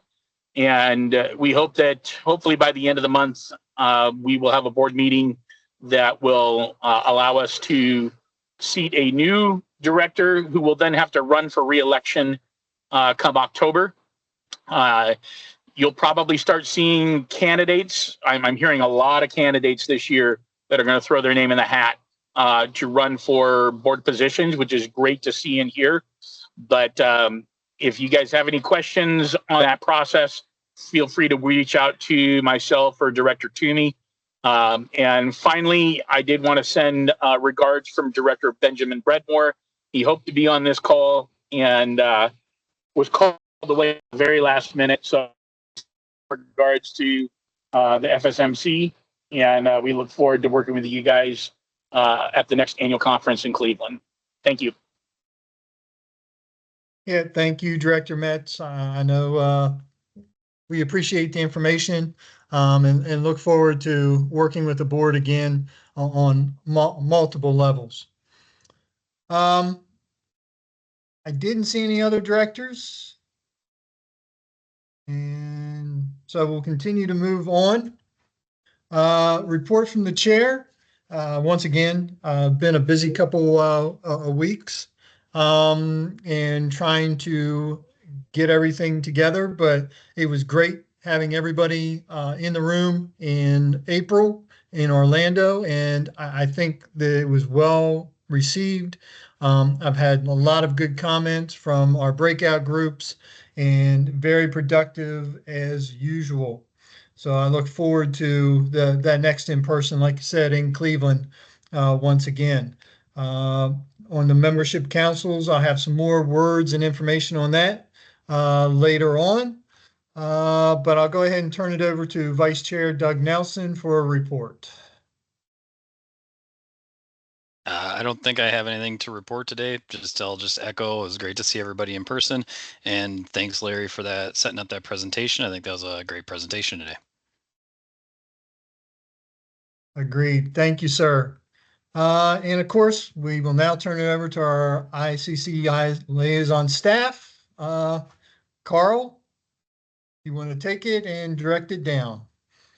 And we hope that hopefully by the end of the month, we will have a board meeting that will allow us to seat a new director who will then have to run for re-election come October. You'll probably start seeing candidates. I'm hearing a lot of candidates this year that are going to throw their name in the hat to run for board positions, which is great to see and hear. But if you guys have any questions on that process, feel free to reach out to myself or Director Toomey. And finally, I did want to send regards from Director Benjamin Bredmore. He hoped to be on this call and was called away at the very last minute. So regards to the FSMC, and we look forward to working with you guys at the next annual conference in Cleveland. Thank you. Yeah, thank you, Director Metz. I know we appreciate the information and look forward to working with the board again on multiple levels. I didn't see any other directors. And so we'll continue to move on. Report from the chair. Once again, been a busy couple of weeks and trying to get everything together, but it was great having everybody in the room in April in Orlando, and I think that it was well received. I've had a lot of good comments from our breakout groups and very productive as usual. So I look forward to that next in person, like you said, in Cleveland once again. On the membership councils, I'll have some more words and information on that later on. But I'll go ahead and turn it over to Vice Chair Doug Nelson for a report. I don't think I have anything to report today. I'll just echo, it was great to see everybody in person. And thanks, Larry, for that, setting up that presentation. I think that was a great presentation today. Agreed. Thank you, sir. And of course, we will now turn it over to our ICC liaison staff. Carl, you want to take it and direct it down?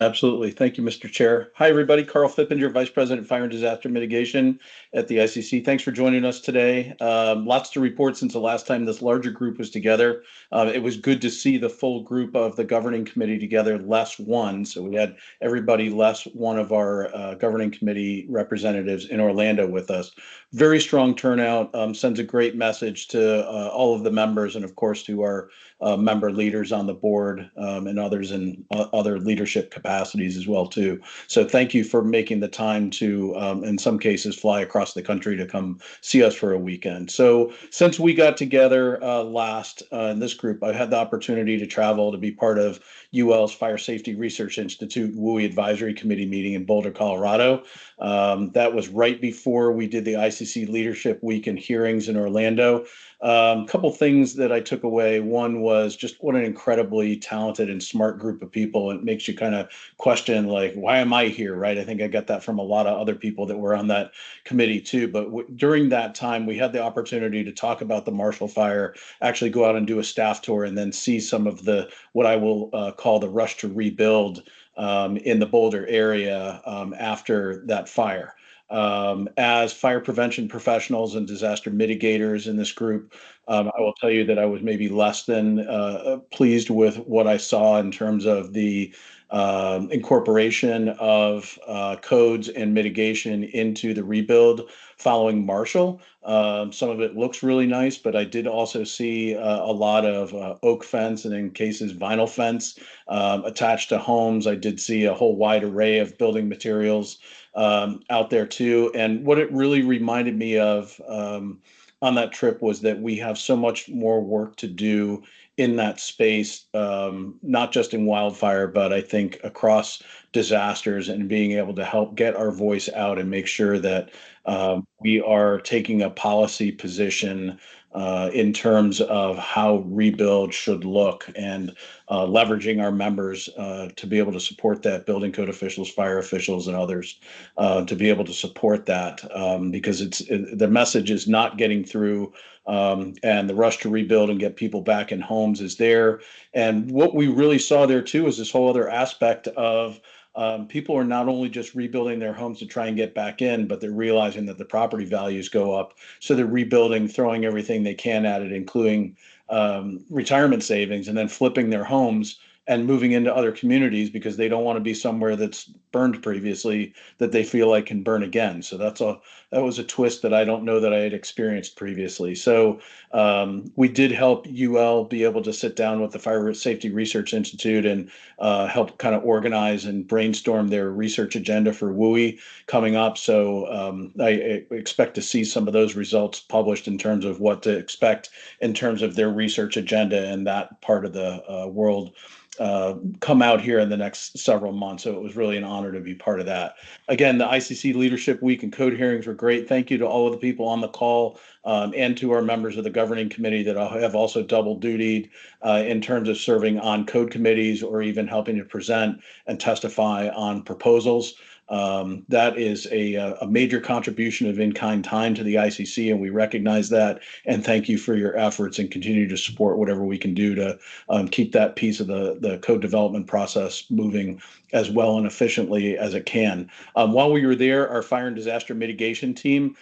Absolutely. Thank you, Mr. Chair. Hi, everybody. Carl Fippinger, Vice President, Fire and Disaster Mitigation at the ICC. Thanks for joining us today. Lots to report since the last time this larger group was together. It was good to see the full group of the governing committee together, less one. So we had everybody less one of our governing committee representatives in Orlando with us. Very strong turnout, sends a great message to all of the members and, of course, to our member leaders on the board and others in other leadership capacities as well too. So thank you for making the time to, in some cases, fly across the country to come see us for a weekend. So since we got together last in this group, I've had the opportunity to travel to be part of UL's Fire Safety Research Institute WUI Advisory Committee meeting in Boulder, Colorado. That was right before we did the ICC Leadership Week and hearings in Orlando. Couple things that I took away. One was just what an incredibly talented and smart group of people. It makes you kind of question, like, why am I here, right? I think I got that from a lot of other people that were on that committee too. But during that time, we had the opportunity to talk about the Marshall Fire, actually go out and do a staff tour, and then see some of the, what I will call the rush to rebuild in the Boulder area after that fire. As fire prevention professionals and disaster mitigators in this group, I will tell you that I was maybe less than pleased with what I saw in terms of the incorporation of codes and mitigation into the rebuild following Marshall. Some of it looks really nice, but I did also see a lot of oak fence and in cases vinyl fence attached to homes. I did see a whole wide array of building materials out there too. And what it really reminded me of on that trip was that we have so much more work to do in that space, not just in wildfire, but I think across disasters, and being able to help get our voice out and make sure that we are taking a policy position in terms of how rebuild should look, and leveraging our members to be able to support that, building code officials, fire officials, and others to be able to support that, because the message is not getting through, and the rush to rebuild and get people back in homes is there. And what we really saw there too is this whole other aspect of people are not only just rebuilding their homes to try and get back in, but they're realizing that the property values go up. So they're rebuilding, throwing everything they can at it, including retirement savings, and then flipping their homes and moving into other communities because they don't want to be somewhere that's burned previously that they feel like can burn again. So that was a twist that I don't know that I had experienced previously. So we did help UL be able to sit down with the Fire Safety Research Institute and help kind of organize and brainstorm their research agenda for WUI coming up. So I expect to see some of those results published in terms of what to expect in terms of their research agenda and that part of the world come out here in the next several months. So it was really an honor to be part of that. Again, the ICC Leadership Week and code hearings were great. Thank you to all of the people on the call and to our members of the governing committee that have also double dutied in terms of serving on code committees or even helping to present and testify on proposals. That is a major contribution of in-kind time to the ICC, and we recognize that. And thank you for your efforts, and continue to support whatever we can do to keep that piece of the code development process moving as well and efficiently as it can. While we were there, our fire and disaster mitigation team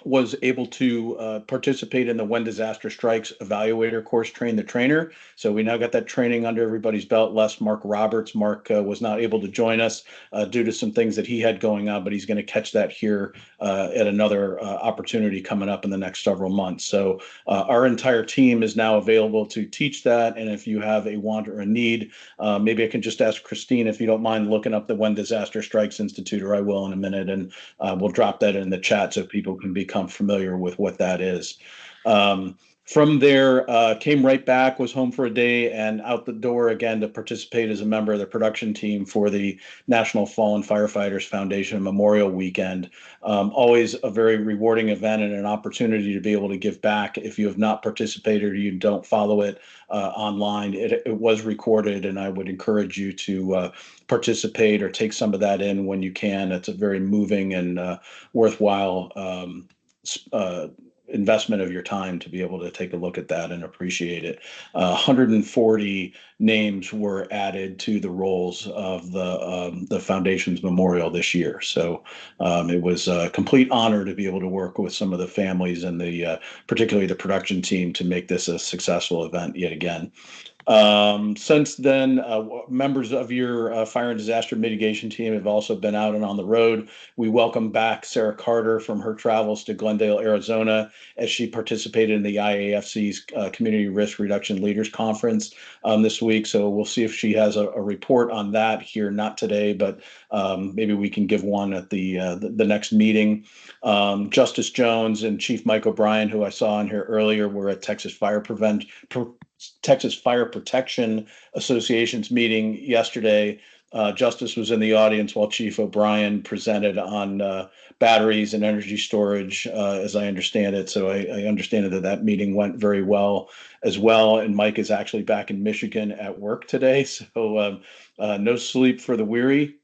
was able to participate in the When Disaster Strikes Evaluator course, Train the Trainer. So we now got that training under everybody's belt, less Mark Roberts. Mark was not able to join us due to some things that he had going on, but he's going to catch that here at another opportunity coming up in the next several months. So our entire team is now available to teach that. And if you have a want or a need, maybe I can just ask Christine if you don't mind looking up the When Disaster Strikes Institute, or I will in a minute, and we'll drop that in the chat so people can become familiar with what that is. From there, came right back, was home for a day, and out the door again to participate as a member of the production team for the National Fallen Firefighters Foundation Memorial Weekend. Always a very rewarding event and an opportunity to be able to give back. If you have not participated or you don't follow it online, it was recorded, and I would encourage you to participate or take some of that in when you can. It's a very moving and worthwhile investment of your time to be able to take a look at that and appreciate it. 140 names were added to the rolls of the foundation's memorial this year. So it was a complete honor to be able to work with some of the families and particularly the production team to make this a successful event yet again. Since then, members of your fire and disaster mitigation team have also been out and on the road. We welcome back Sarah Carter from her travels to Glendale, Arizona, as she participated in the IAFC's Community Risk Reduction Leaders Conference this week. So we'll see if she has a report on that here, not today, but maybe we can give one at the next meeting. Justice Jones and Chief Mike O'Brien, who I saw in here earlier, were at Texas Fire Protection Association's meeting yesterday. Justice was in the audience while Chief O'Brien presented on batteries and energy storage, as I understand it. So I understand that meeting went very well as well. And Mike is actually back in Michigan at work today. So no sleep for the weary.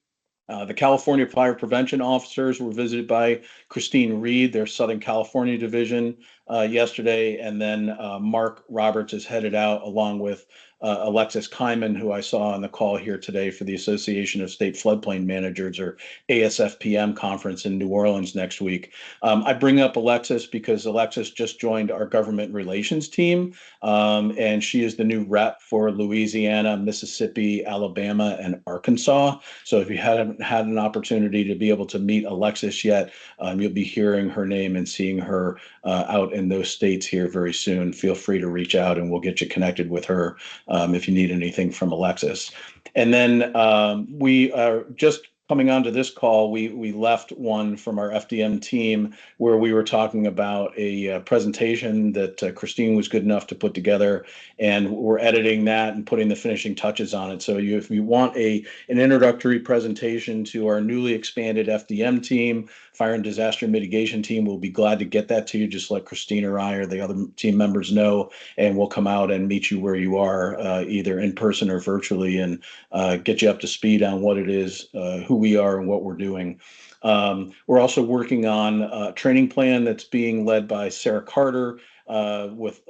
The California Fire Prevention Officers were visited by Christine Reed, their Southern California division, yesterday. And then Mark Roberts is headed out along with Alexis Kyman, who I saw on the call here today for the Association of State Floodplain Managers, or ASFPM conference in New Orleans next week. I bring up Alexis because Alexis just joined our government relations team, and she is the new rep for Louisiana, Mississippi, Alabama, and Arkansas. So if you haven't had an opportunity to be able to meet Alexis yet, you'll be hearing her name and seeing her out in those states here very soon. Feel free to reach out and we'll get you connected with her if you need anything from Alexis. And then we are just coming onto this call, we left one from our FDM team where we were talking about a presentation that Christine was good enough to put together, and we're editing that and putting the finishing touches on it. So if you want an introductory presentation to our newly expanded FDM team, Fire and Disaster Mitigation team, we'll be glad to get that to you. Just let Christine or I or the other team members know, and we'll come out and meet you where you are, either in person or virtually, and get you up to speed on what it is, who we are and what we're doing. We're also working on a training plan that's being led by Sarah Carter, with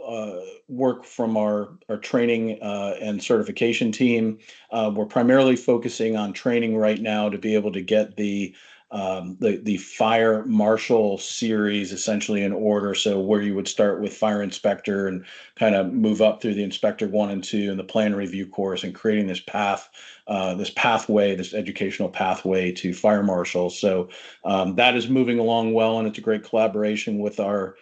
work from our training and certification team. We're primarily focusing on training right now to be able to get the fire marshal series essentially in order. So where you would start with fire inspector and kind of move up through the inspector 1 and 2 and the plan review course, and creating this pathway, this educational pathway to fire marshals. So that is moving along well, and it's a great collaboration with our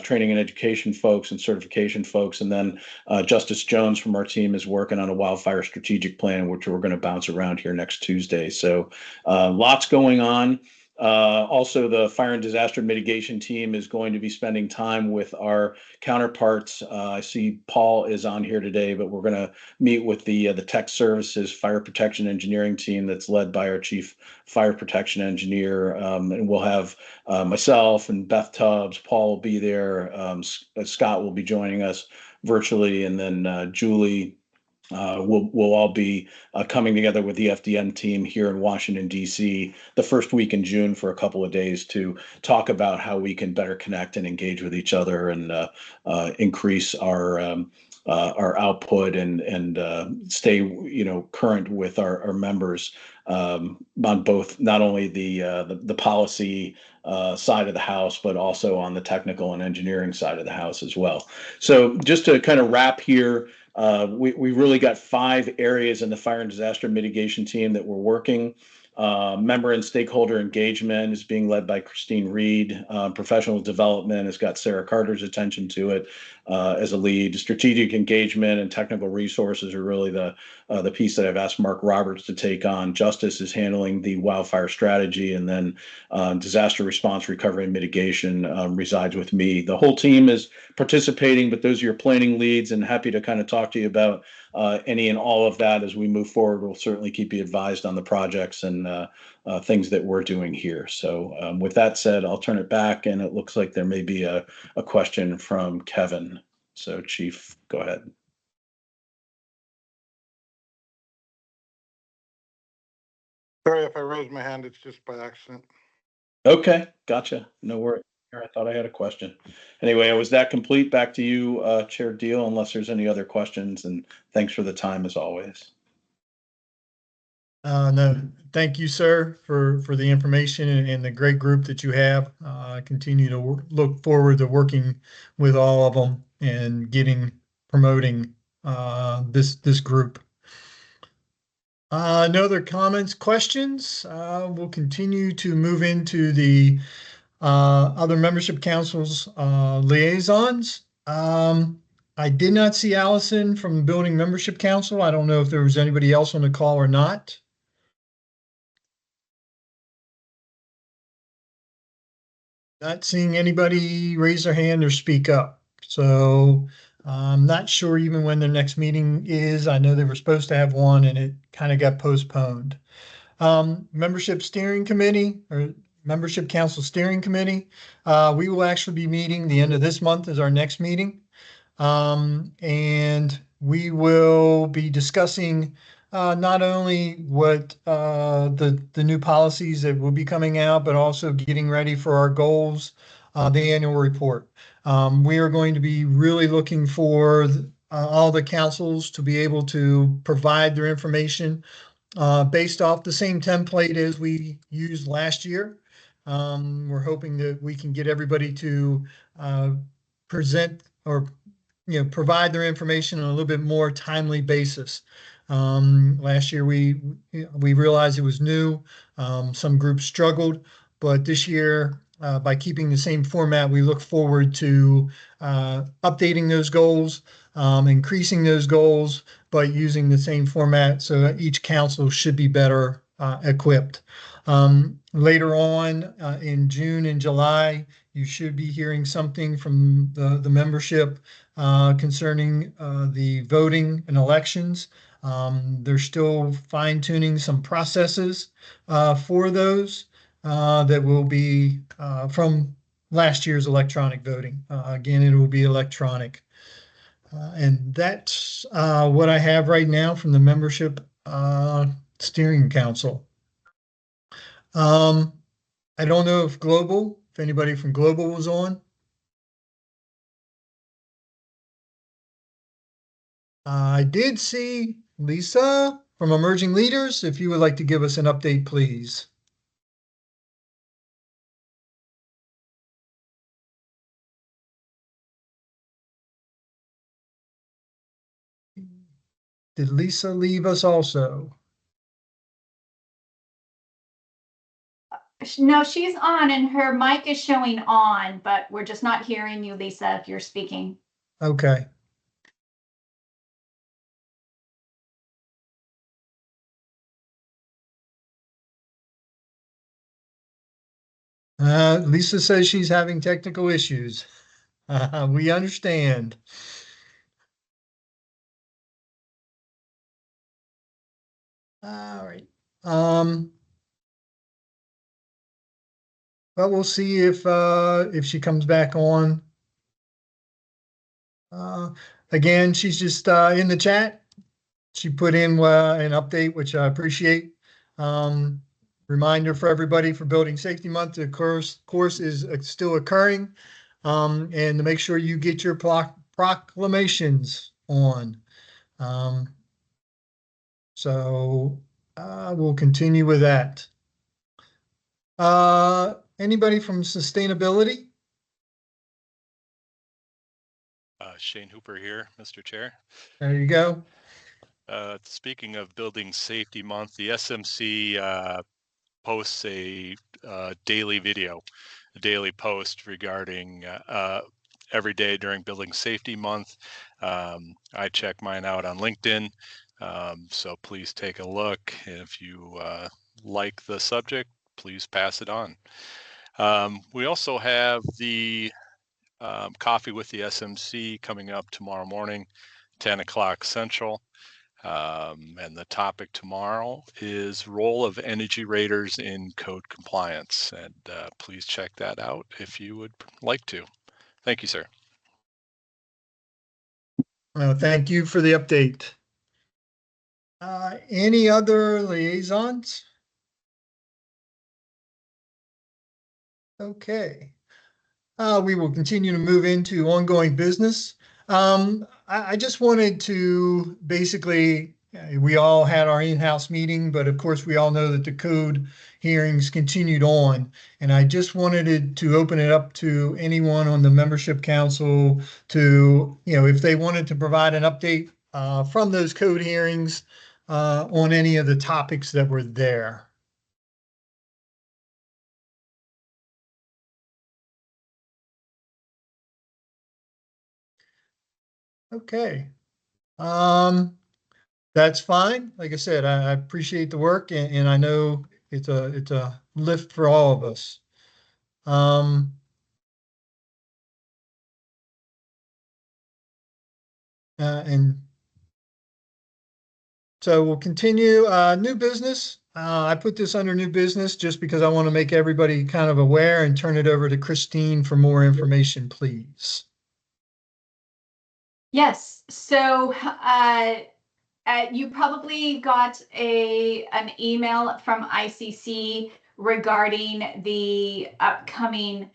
training and education folks and certification folks. And then Justice Jones from our team is working on a wildfire strategic plan, which we're going to bounce around here next Tuesday. So lots going on. Also, the fire and disaster mitigation team is going to be spending time with our counterparts. I see Paul is on here today, but we're going to meet with the tech services fire protection engineering team that's led by our chief fire protection engineer. And we'll have myself and Beth Tubbs. Paul will be there. Scott will be joining us virtually, and then Julie. We'll all be coming together with the FDM team here in Washington, D.C. the first week in June for a couple of days to talk about how we can better connect and engage with each other and increase our output and stay current with our members on both, not only the policy side of the house, but also on the technical and engineering side of the house as well. So just to kind of wrap here, we really got 5 areas in the fire and disaster mitigation team that we're working. Member and stakeholder engagement is being led by Christine Reed. Professional development has got Sarah Carter's attention to it as a lead. Strategic engagement and technical resources are really the piece that I've asked Mark Roberts to take on. Justice is handling the wildfire strategy, and then disaster response, recovery, and mitigation resides with me. The whole team is participating, but those are your planning leads, and happy to kind of talk to you about any and all of that as we move forward. We'll certainly keep you advised on the projects and things that we're doing here. So with that said, I'll turn it back, and it looks like there may be a question from Kevin. So Chief, go ahead. Sorry if I raised my hand, it's just by accident. Okay, gotcha. No worries. I thought I had a question. Anyway, was that complete? Back to you, Chair Diehl, unless there's any other questions, and thanks for the time as always. No, thank you, sir, for the information and the great group that you have. I continue to look forward to working with all of them and promoting this group. No other comments, questions? We'll continue to move into the other membership councils liaisons. I did not see Allison from the Building Membership Council. I don't know if there was anybody else on the call or not. Not seeing anybody raise their hand or speak up. So I'm not sure even when their next meeting is. I know they were supposed to have one and it kind of got postponed. Membership Steering Committee or Membership Council Steering Committee. We will actually be meeting the end of this month is our next meeting. And we will be discussing not only what the new policies that will be coming out, but also getting ready for our goals, the annual report. We are going to be really looking for all the councils to be able to provide their information based off the same template as we used last year. We're hoping that we can get everybody to present or provide their information on a little bit more timely basis. Last year we realized it was new. Some groups struggled, but this year by keeping the same format, we look forward to updating those goals, increasing those goals, but using the same format so that each council should be better equipped. Later on in June and July, you should be hearing something from the membership concerning the voting and elections. They're still fine-tuning some processes for those that will be from last year's electronic voting. Again, it will be electronic. And that's what I have right now from the membership steering council. I don't know if anybody from Global was on. I did see Lisa from Emerging Leaders. If you would like to give us an update, please. Did Lisa leave us also? No, she's on and her mic is showing on, but we're just not hearing you, Lisa, if you're speaking. Okay. Lisa says she's having technical issues. We understand. All right. But we'll see if she comes back on. Again, she's just in the chat. She put in an update, which I appreciate. Reminder for everybody for Building Safety Month, the course is still occurring. And to make sure you get your proclamations on. So we'll continue with that. Anybody from sustainability? Shane Hooper here, Mr. Chair. There you go. Speaking of Building Safety Month, the SMC posts a daily video, a daily post regarding every day during Building Safety Month. I check mine out on LinkedIn, so please take a look. If you like the subject, please pass it on. We also have the Coffee with the SMC coming up tomorrow morning, 10 o'clock Central. And the topic tomorrow is role of energy raters in code compliance. And please check that out if you would like to. Thank you, sir. Well, thank you for the update. Any other liaisons? Okay. We will continue to move into ongoing business. I just wanted to basically, we all had our in-house meeting, but of course we all know that the code hearings continued on. And I just wanted to open it up to anyone on the membership council to, if they wanted to provide an update from those code hearings on any of the topics that were there. Okay. That's fine. Like I said, I appreciate the work and I know it's a lift for all of us. And so we'll continue new business. I put this under new business just because I want to make everybody kind of aware and turn it over to Christine for more information, please. Yes, so you probably got an email from ICC regarding the upcoming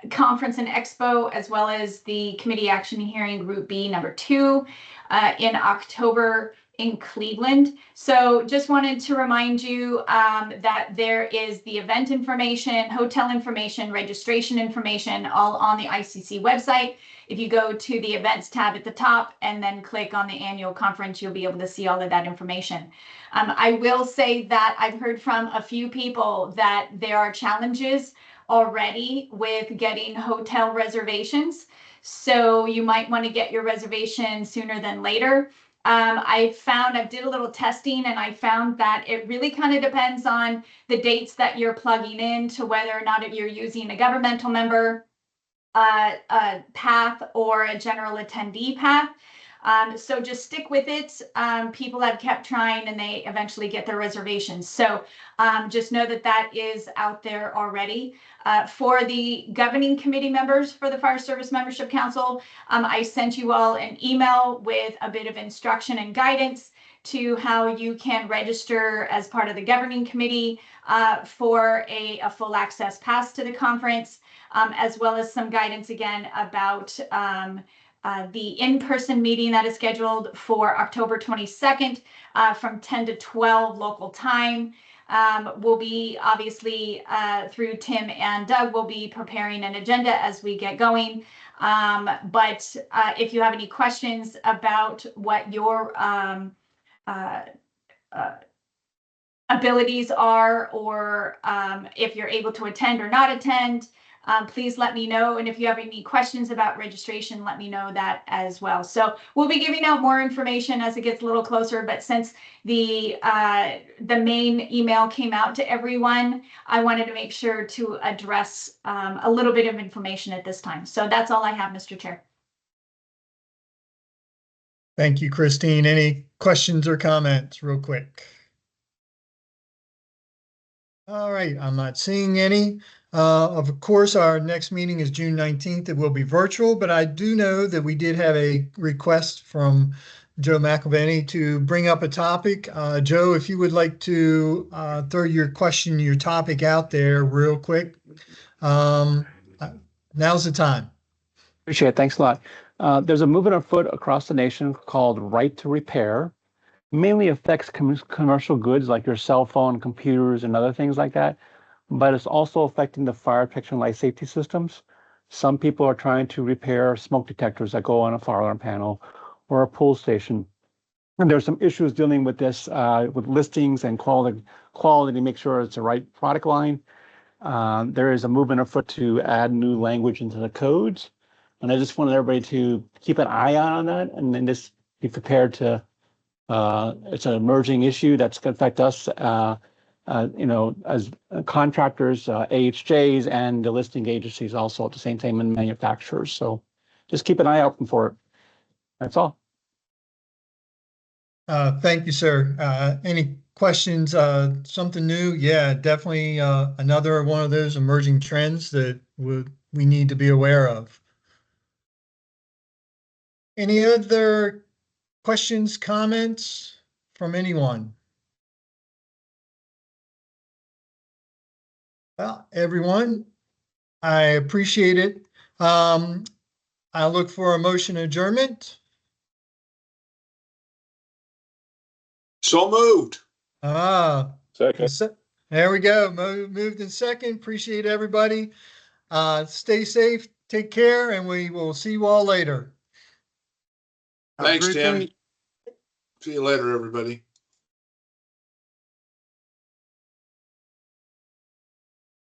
conference and expo, as well as the committee action hearing group B number 2 in October in Cleveland. So just wanted to remind you that there is the event information, hotel information, registration information, all on the ICC website. If you go to the events tab at the top and then click on the annual conference, you'll be able to see all of that information. I will say that I've heard from a few people that there are challenges already with getting hotel reservations. So you might want to get your reservation sooner than later. I did a little testing and I found that it really kind of depends on the dates that you're plugging in to whether or not if you're using a governmental member path or a general attendee path. So just stick with it. People have kept trying and they eventually get their reservations. So just know that that is out there already. For the governing committee members for the Fire Service Membership Council, I sent you all an email with a bit of instruction and guidance to how you can register as part of the governing committee for a full access pass to the conference, as well as some guidance again about the in-person meeting that is scheduled for October 22nd from 10 to 12 local time. We'll be obviously through Tim and Doug, we'll be preparing an agenda as we get going. But if you have any questions about what your abilities are, or if you're able to attend or not attend, please let me know. And if you have any questions about registration, let me know that as well. So we'll be giving out more information as it gets a little closer. But since the main email came out to everyone, I wanted to make sure to address a little bit of information at this time. So that's all I have, Mr. Chair. Thank you, Christine. Any questions or comments real quick? All right, I'm not seeing any. Of course, our next meeting is June 19th. It will be virtual, but I do know that we did have a request from Joe McElvany to bring up a topic. Joe, if you would like to throw your question, your topic out there real quick, now's the time. Appreciate it. Thanks a lot. There's a movement afoot across the nation called Right to Repair. Mainly affects commercial goods like your cell phone, computers, and other things like that. But it's also affecting the fire protection life safety systems. Some people are trying to repair smoke detectors that go on a fire alarm panel or a pull station. And there's some issues dealing with this, with listings and quality to make sure it's the right product line. There is a movement afoot to add new language into the codes. And I just wanted everybody to keep an eye on that and then just be prepared to it's an emerging issue that's going to affect us, as contractors, AHJs, and the listing agencies also at the same time, and manufacturers. So just keep an eye open for it. That's all. Thank you, sir. Any questions? Something new? Yeah, definitely another one of those emerging trends that we need to be aware of. Any other questions, comments from anyone? Well, everyone, I appreciate it. I look for a motion adjournment. So moved. Second. There we go. Moved in second. Appreciate everybody. Stay safe, take care, and we will see you all later. Thanks, Tim. See you later, everybody.